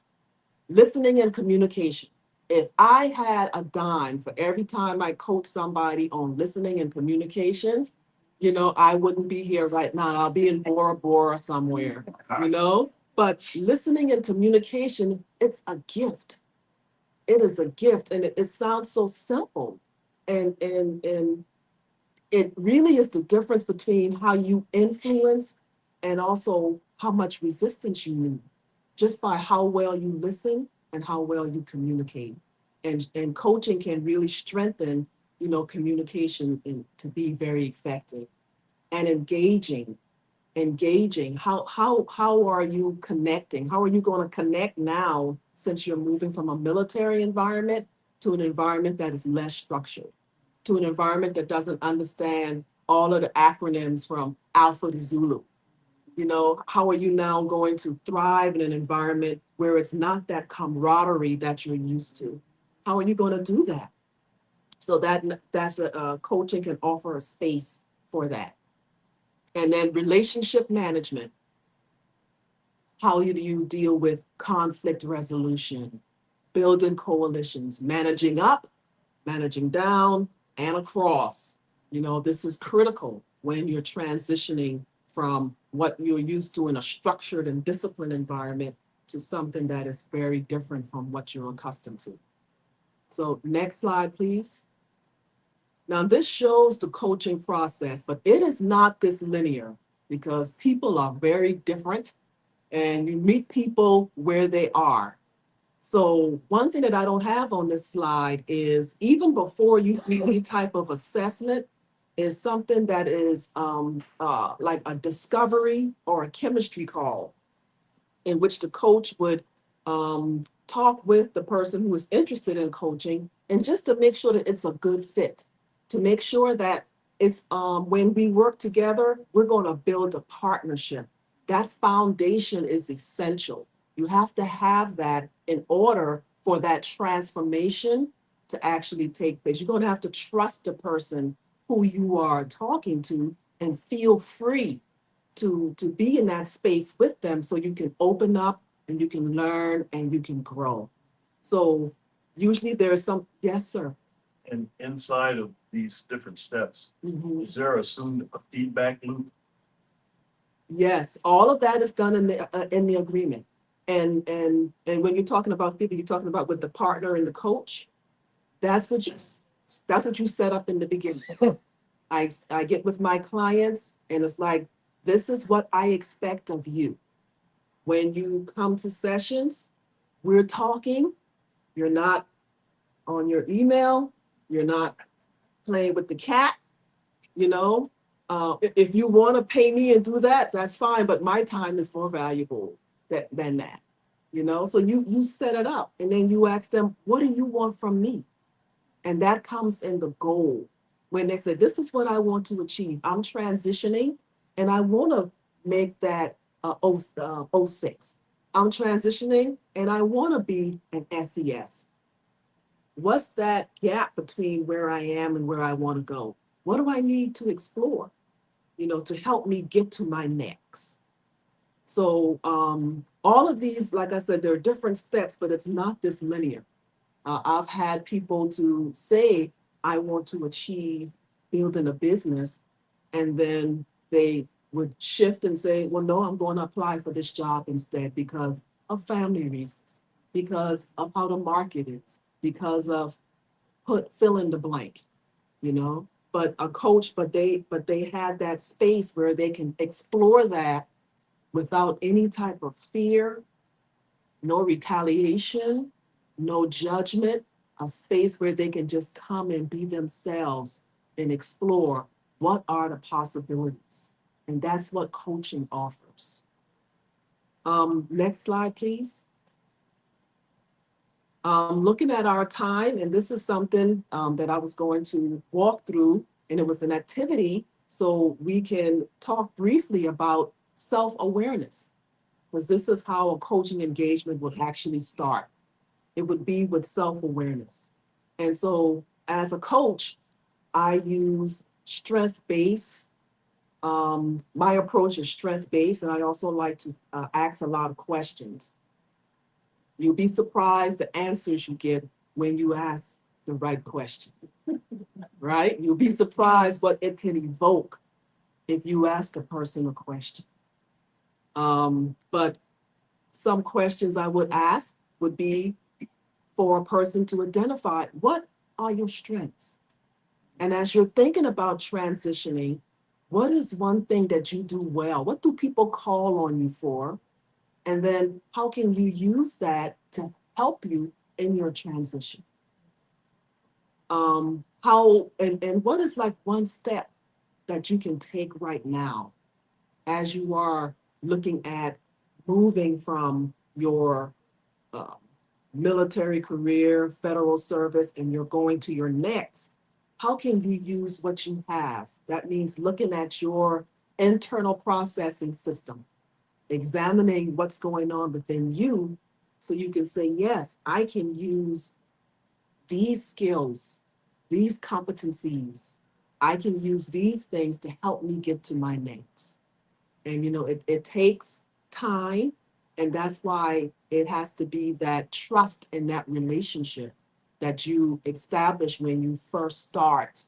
Listening and communication. If I had a dime for every time I coach somebody on listening and communication, I wouldn't be here right now. I'll be in Bora Bora somewhere, But listening and communication, it's a gift. It is a gift, and it sounds so simple. And it really is the difference between how you influence and also how much resistance you need, just by how well you listen and how well you communicate. And coaching can really strengthen, communication to be very effective. And engaging, how are you connecting? How are you going to connect now, since you're moving from a military environment to an environment that is less structured, to an environment that doesn't understand all of the acronyms from Alpha to Zulu? How are you now going to thrive in an environment where it's not that camaraderie that you're used to? How are you going to do that? So that's a coaching can offer a space for that. And then relationship management. How do you deal with conflict resolution, building coalitions, managing up, managing down, and across? This is critical when you're transitioning from what you're used to in a structured and disciplined environment to something that is very different from what you're accustomed to. So next slide, please. Now, this shows the coaching process, but it is not this linear, because people are very different and you meet people where they are. So one thing that I don't have on this slide is, even before you do any type of assessment, is something that is like a discovery or a chemistry call, in which the coach would talk with the person who is interested in coaching, and just to make sure that it's a good fit, to make sure that it's when we work together, we're going to build a partnership. That foundation is essential. You have to have that in order for that transformation to actually take place. You're going to have to trust the person who you are talking to and feel free to be in that space with them, so you can open up and you can learn and you can grow. So usually there's some, yes, sir.
And inside of these different steps,
Mhm.
is there assumed a feedback loop?
Yes, all of that is done in the agreement. And when you're talking about feedback, you're talking about with the partner and the coach. That's what you set up in the beginning. I get with my clients and it's like, this is what I expect of you. When you come to sessions, we're talking, you're not on your email, you're not playing with the cat, you know. If you want to pay me and do that, that's fine, but my time is more valuable than that, you know. So you set it up, and then you ask them, what do you want from me? And that comes in the goal. When they say, this is what I want to achieve, I'm transitioning and I want to make that 06. I'm transitioning and I want to be an SES. What's that gap between where I am and where I want to go? What do I need to explore, you know, to help me get to my next? So all of these, like I said, there are different steps, but it's not this linear. I've had people to say, I want to achieve building a business, and then they would shift and say, well, no, I'm going to apply for this job instead because of family reasons, because of how the market is, because of fill in the blank, you know. But a coach, but they had that space where they can explore that without any type of fear, no retaliation, no judgment, a space where they can just come and be themselves and explore what are the possibilities. And that's what coaching offers. Next slide, please. Looking at our time, and this is something that I was going to walk through, and it was an activity so we can talk briefly about self-awareness, because this is how a coaching engagement would actually start. It would be with self-awareness. And so as a coach, I use strength-based. My approach is strength-based, and I also like to ask a lot of questions. You'll be surprised the answers you get when you ask the right question, right? You'll be surprised what it can evoke if you ask a person a question. But some questions I would ask would be for a person to identify what are your strengths? And as you're thinking about transitioning, what is one thing that you do well? What do people call on you for? And then how can you use that to help you in your transition? And what is like one step that you can take right now as you are looking at moving from your uh, military career, federal service, and you're going to your next? How can you use what you have? That means looking at your internal processing system, examining what's going on within you so you can say, yes, I can use these skills, these competencies. I can use these things to help me get to my next. And, it takes time. And that's why it has to be that trust in that relationship that you establish when you first start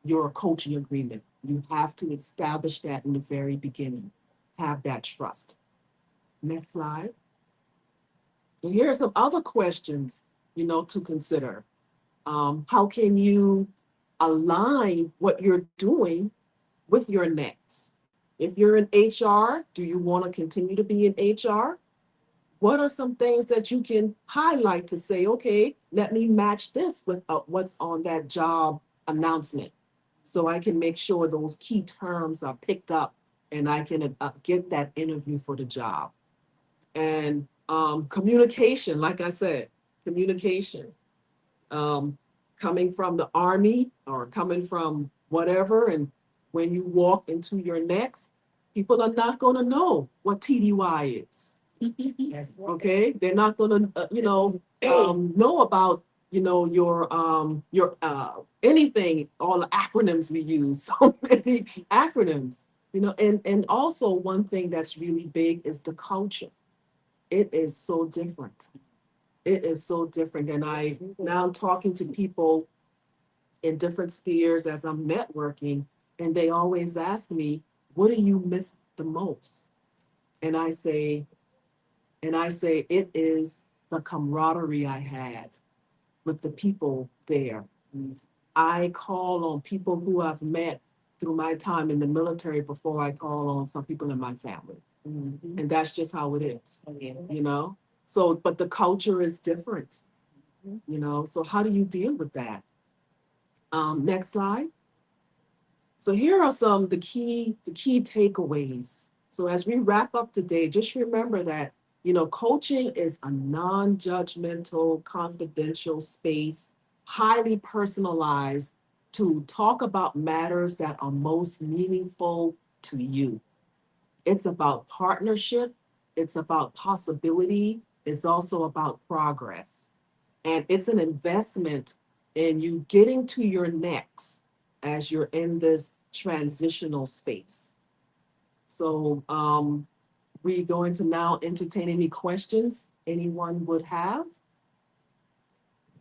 your coaching agreement. You have to establish that in the very beginning, have that trust. Next slide. And here are some other questions, to consider. How can you align what you're doing with your next? If you're in HR, do you want to continue to be in HR? What are some things that you can highlight to say, okay, let me match this with what's on that job announcement so I can make sure those key terms are picked up and I can get that interview for the job. And communication, like I said, communication. Coming from the Army or coming from whatever, and when you walk into your next, people are not going to know what TDY is. Okay, they're not going to, know about, your anything, all the acronyms we use, so many acronyms, and also one thing that's really big is the culture. It is so different. It is so different. And I now talking to people in different spheres as I'm networking, and they always ask me, what do you miss the most? And I say, it is the camaraderie I had with the people there. I call on people who I've met through my time in the military before I call on some people in my family. And that's just how it is, So, but the culture is different, so how do you deal with that? Next slide. So here are some the key takeaways. So as we wrap up today, just remember that, coaching is a non-judgmental, confidential space, highly personalized to talk about matters that are most meaningful to you. It's about partnership. It's about possibility. It's also about progress. And it's an investment in you getting to your next as you're in this transitional space. So we going to now entertain any questions anyone would have.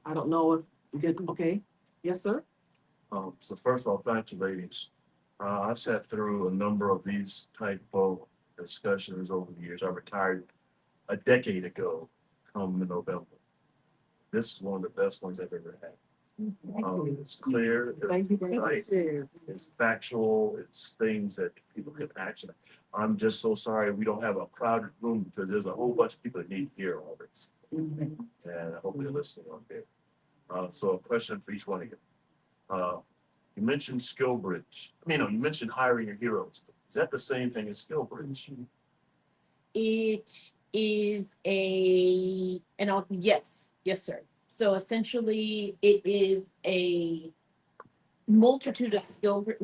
I don't know if you did, okay. Yes, sir.
So first of all, thank you, ladies. I've sat through a number of these type of discussions over the years. I retired a decade ago, come in November. This is one of the best ones I've ever had. It's clear,
Thank you very much.
it's factual, it's things that people can actually. I'm just so sorry we don't have a crowded room because there's a whole bunch of people that need to hear all this. And I hope you're listening on there. So a question for each one of you. You mentioned skill bridge. You mentioned hiring your heroes. Is that the same thing as skill bridge?
It is yes, sir. So essentially it is a multitude of skill bridge.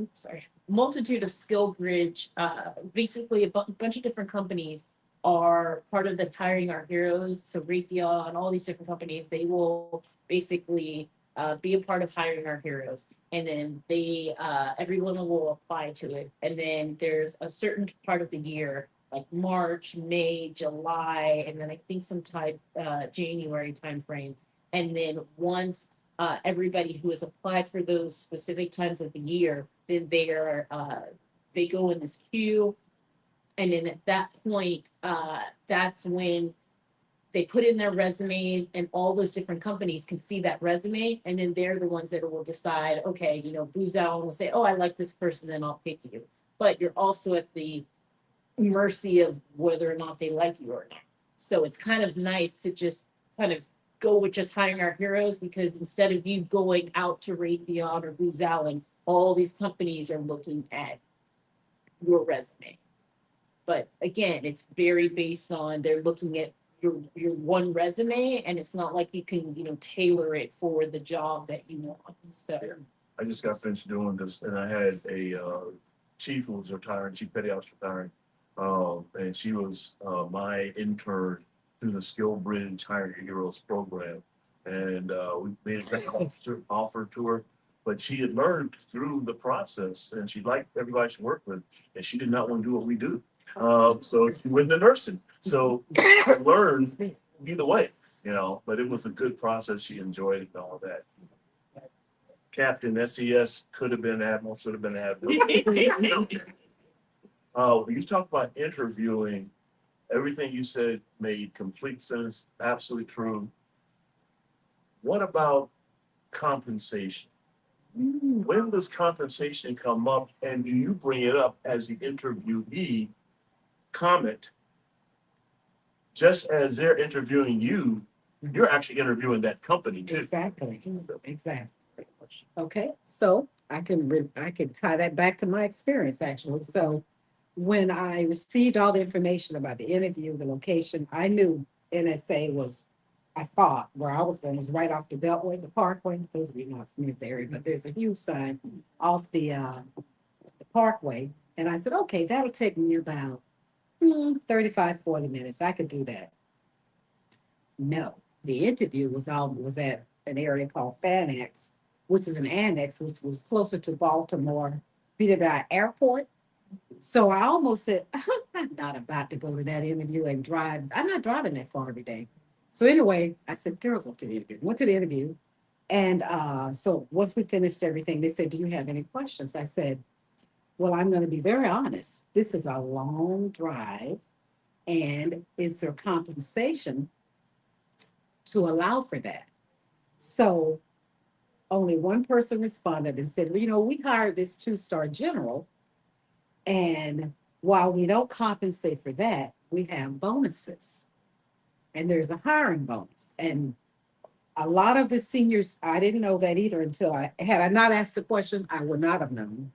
Basically a bunch of different companies are part of the hiring our heroes. So Raytheon and all these different companies, they will basically be a part of hiring our heroes. And then they everyone will apply to it. And then there's a certain part of the year, like March, May, July, and then I think some type January timeframe And then once everybody who has applied for those specific times of the year, then they go in this queue. And then at that point, that's when they put in their resumes, and all those different companies can see that resume. And then they're the ones that will decide, okay, Booz Allen will say, oh, I like this person, then I'll pick you. But you're also at the mercy of whether or not they like you or not. So it's kind of nice to just kind of go with just hiring our heroes, because instead of you going out to Raytheon or Booz Allen, all these companies are looking at your resume. But again, it's very based on, they're looking at your one resume, and it's not like you can, tailor it for the job that you want. So
I just got finished doing this, and I had a chief who was retiring, chief petty officer retiring, and she was my intern through the Skill Bridge Hiring Your Heroes program, and we made a great offer to her. But she had learned through the process, and she liked everybody she worked with, and she did not want to do what we do. So she went into nursing. So I learned either way, but it was a good process. She enjoyed it and all of that. Captain SES could have been Admiral, should have been Admiral. When you talk about interviewing, everything you said made complete sense, absolutely true. What about compensation? When does compensation come up, and do you bring it up as the interviewee comment? Just as they're interviewing you, you're actually interviewing that company too.
Exactly. Okay, so I can tie that back to my experience, actually. So when I received all the information about the interview, the location, I knew NSA was, I thought, where I was going was right off the Beltway, the Parkway. Those of you not familiar with the area, but there's a huge sign off the Parkway. And I said, okay, that'll take me about 35, 40 minutes. I could do that. No, the interview was at an area called Fanex, which is an annex, which was closer to Baltimore, BWI Airport. So I almost said, I'm not about to go to that interview and drive. I'm not driving that far every day. So anyway, I said, girls, go to the interview. Went to the interview. And so once we finished everything, they said, do you have any questions? I said, well, I'm going to be very honest. This is a long drive. And is there compensation to allow for that? So only one person responded and said, well, we hired this 2-star general. And while we don't compensate for that, we have bonuses. And there's a hiring bonus. And a lot of the seniors, I didn't know that either until had I not asked the question, I would not have known.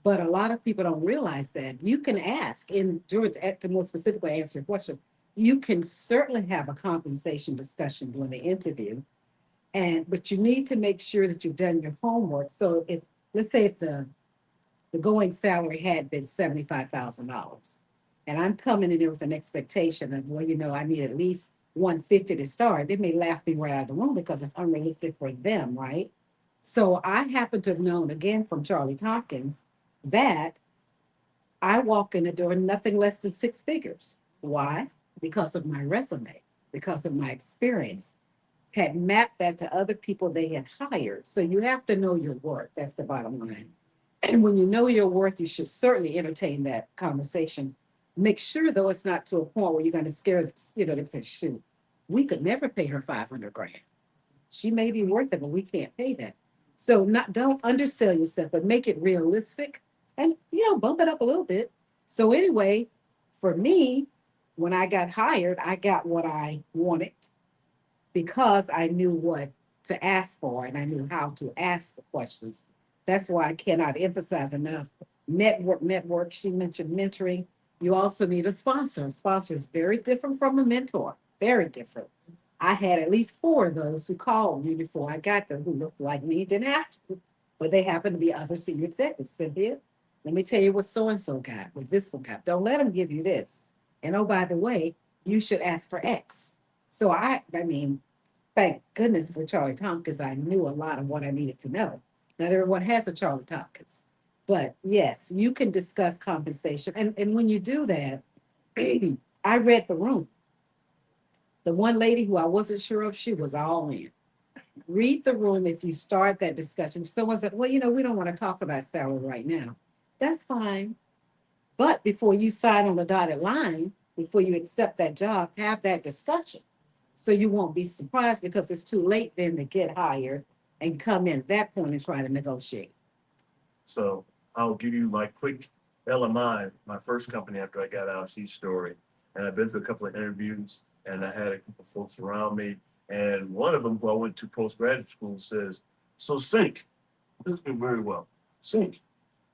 But a lot of people don't realize that you can ask, to more specifically answer your question, you can certainly have a compensation discussion during the interview. But you need to make sure that you've done your homework. So let's say if the going salary had been $75,000, and I'm coming in there with an expectation of, I need at least 150 to start, they may laugh me right out of the room because it's unrealistic for them, right? So I happen to have known, again, from Charlie Tompkins, that I walk in the door nothing less than 6 figures. Why? Because of my resume, because of my experience, had mapped that to other people they had hired. So you have to know your worth. That's the bottom line. And when you know your worth, you should certainly entertain that conversation. Make sure, though, it's not to a point where you're going to scare, they say, shoot, we could never pay her $500,000. She may be worth it, but we can't pay that. So don't undersell yourself, but make it realistic and, bump it up a little bit. So anyway, for me, when I got hired, I got what I wanted because I knew what to ask for and I knew how to ask the questions. That's why I cannot emphasize enough. Network. She mentioned mentoring. You also need a sponsor. A sponsor is very different from a mentor, very different. I had at least 4 of those who called me before I got them who looked like me, didn't have to, but they happened to be other senior executives. Cynthia, let me tell you what so-and-so got, what this one got. Don't let them give you this. And oh, by the way, you should ask for X. So I mean, thank goodness for Charlie Tompkins. I knew a lot of what I needed to know. Not everyone has a Charlie Tompkins. But yes, you can discuss compensation. And when you do that, I read the room. The one lady who I wasn't sure of, she was all in. read the room if you start that discussion. If someone said, well, we don't want to talk about salary right now. That's fine. But before you sign on the dotted line, before you accept that job, have that discussion. So you won't be surprised because it's too late then to get hired and come in at that point and try to negotiate.
So I'll give you my quick LMI, my first company after I got out, C story. And I've been through a couple of interviews and I had a couple of folks around me. And one of them who I went to postgraduate school says, so Sync, this has been very well. Sync,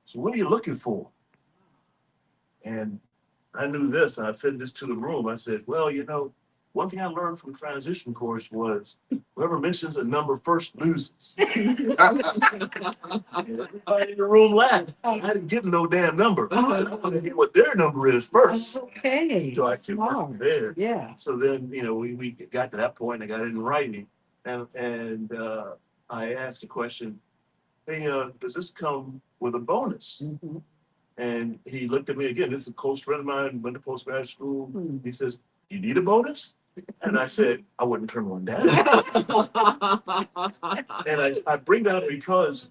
so what are you looking for? And I knew this, and I said this to the room. I said, well, one thing I learned from the transition course was whoever mentions a number first loses. And everybody in the room laughed. I didn't give them no damn number. I want to hear what their number is first.
Okay.
So I could work
Smart.
from there.
Yeah.
So then, we got to that point. I got it in writing, and I asked the question, hey, does this come with a bonus?
Mhm.
And he looked at me again. This is a close friend of mine, went to postgraduate school.
Hmm.
He says, you need a bonus? And I said, I wouldn't turn one down. And I bring that up because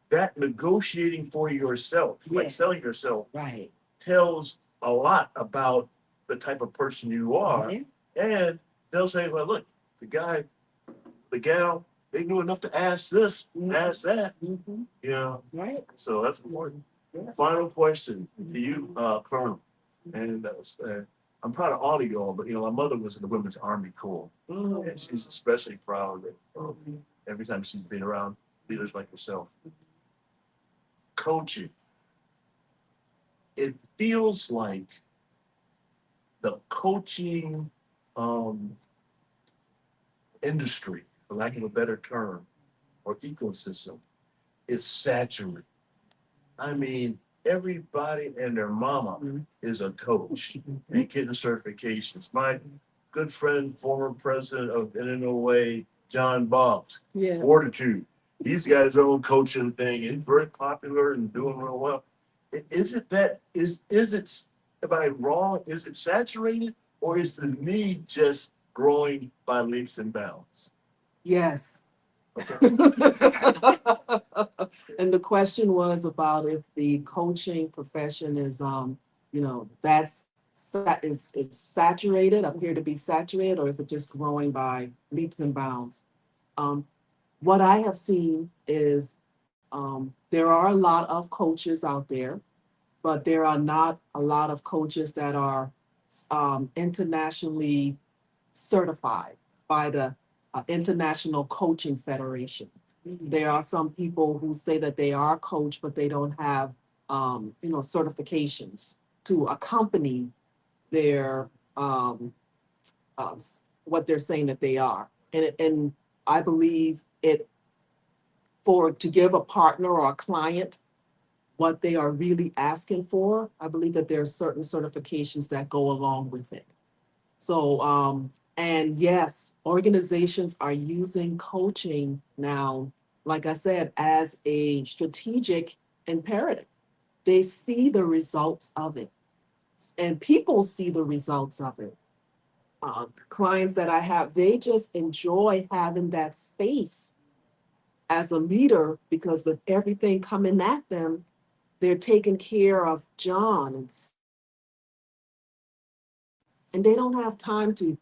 that negotiating for yourself, like
Yeah.
selling yourself,
Right.
tells a lot about the type of person you are.
Yeah.
And they'll say, well, look, the guy, the gal, they knew enough to ask this, ask that,
Mhm. Right.
So that's important.
Yeah.
Final question to you, Colonel. And I'm proud of all of y'all, but my mother was in the Women's Army Corps,
Mhm.
and she's especially proud of it every time she's been around leaders like yourself. Coaching. It feels like the coaching industry, for lack of a better term, or ecosystem, is saturated. I mean, everybody and their mama is a coach and getting certifications. My good friend, former president of NNOA, John Boggs,
Yeah.
Fortitude. He's got his own coaching thing. He's very popular and doing real well. Is it, am I wrong? Is it saturated or is the need just growing by leaps and bounds?
Yes.
Okay.
And the question was about if the coaching profession is, that's it's saturated, appear to be saturated, or if it's just growing by leaps and bounds. What I have seen is there are a lot of coaches out there, but there are not a lot of coaches that are internationally certified by the International Coaching Federation. There are some people who say that they are a coach, but they don't have, certifications to accompany their what they're saying that they are. And I believe to give a partner or a client what they are really asking for, I believe that there are certain certifications that go along with it. So, and yes, organizations are using coaching now, like I said, as a strategic imperative. They see the results of it, and people see the results of it. Clients that I have, they just enjoy having that space as a leader because with everything coming at them, they're taking care of John and they don't have time to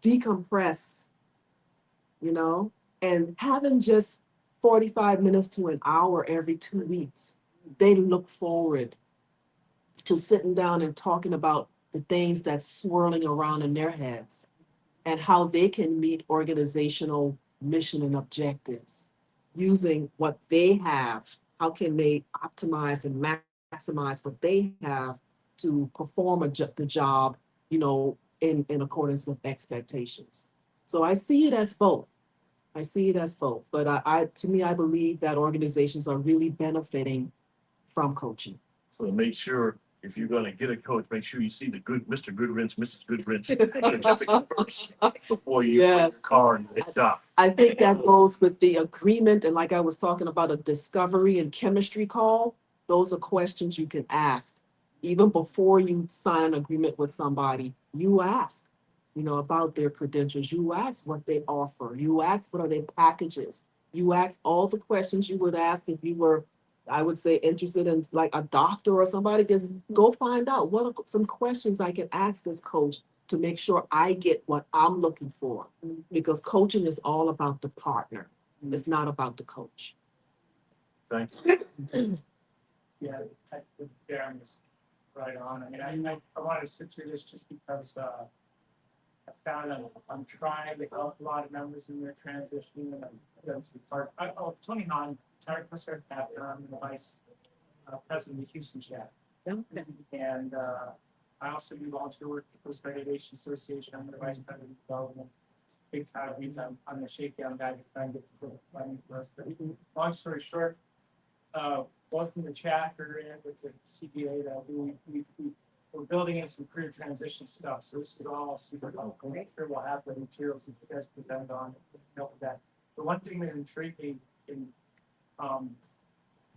decompress, and having just 45 minutes to an hour every 2 weeks, they look forward to sitting down and talking about the things that's swirling around in their heads and how they can meet organizational mission and objectives using what they have. How can they optimize and maximize what they have to perform the job, in accordance with expectations. So I see it as both. But to me, I believe that organizations are really benefiting from coaching.
So make sure if you're going to get a coach, make sure you see the good Mr. Goodwrench, Mrs. Goodwrench certificate first before you put your car in the shop.
I think that goes with the agreement, and like I was talking about a discovery and chemistry call, those are questions you can ask. Even before you sign an agreement with somebody, you ask, about their credentials. You ask what they offer. You ask what are their packages. You ask all the questions you would ask if you were, I would say, interested in like a doctor or somebody. Just go find out what are some questions I can ask this coach to make sure I get what I'm looking for. Because coaching is all about the partner. It's not about the coach.
Thank you.
Yeah, I think Darren was right on. I mean, I want to sit through this just because I found I'm trying to help a lot of members in their transition, and I've done some part. Tony Hahn, retired professor at Capita, I'm the vice president of the Houston Chat, and I also do volunteer work for the Coast Guard Aviation Association. I'm the vice president of development. It's a big time. It means I'm the shakedown guy to try and get the funding for us. But long story short, both in the chat or in with the CPA that we're building in some career transition stuff. So this is all super helpful. Sure we'll have the materials that you guys present on to help with that. The one thing that intrigued me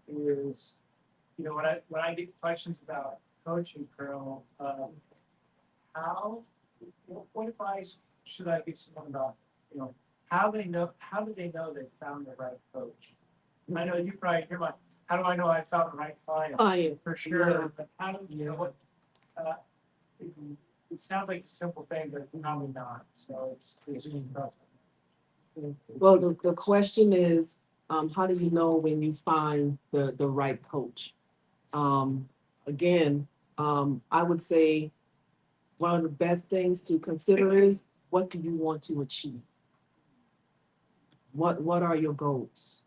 is, when I get questions about coaching, Colonel, what advice should I give someone about, how do they know they found the right coach? I know you probably hear my, how do I know I found the right client? For sure.
Yeah.
But how do you know what? It sounds like a simple thing, but it's probably not. So it's
Well, the question is, how do you know when you find the right coach? Again, I would say one of the best things to consider is, what do you want to achieve? What are your goals?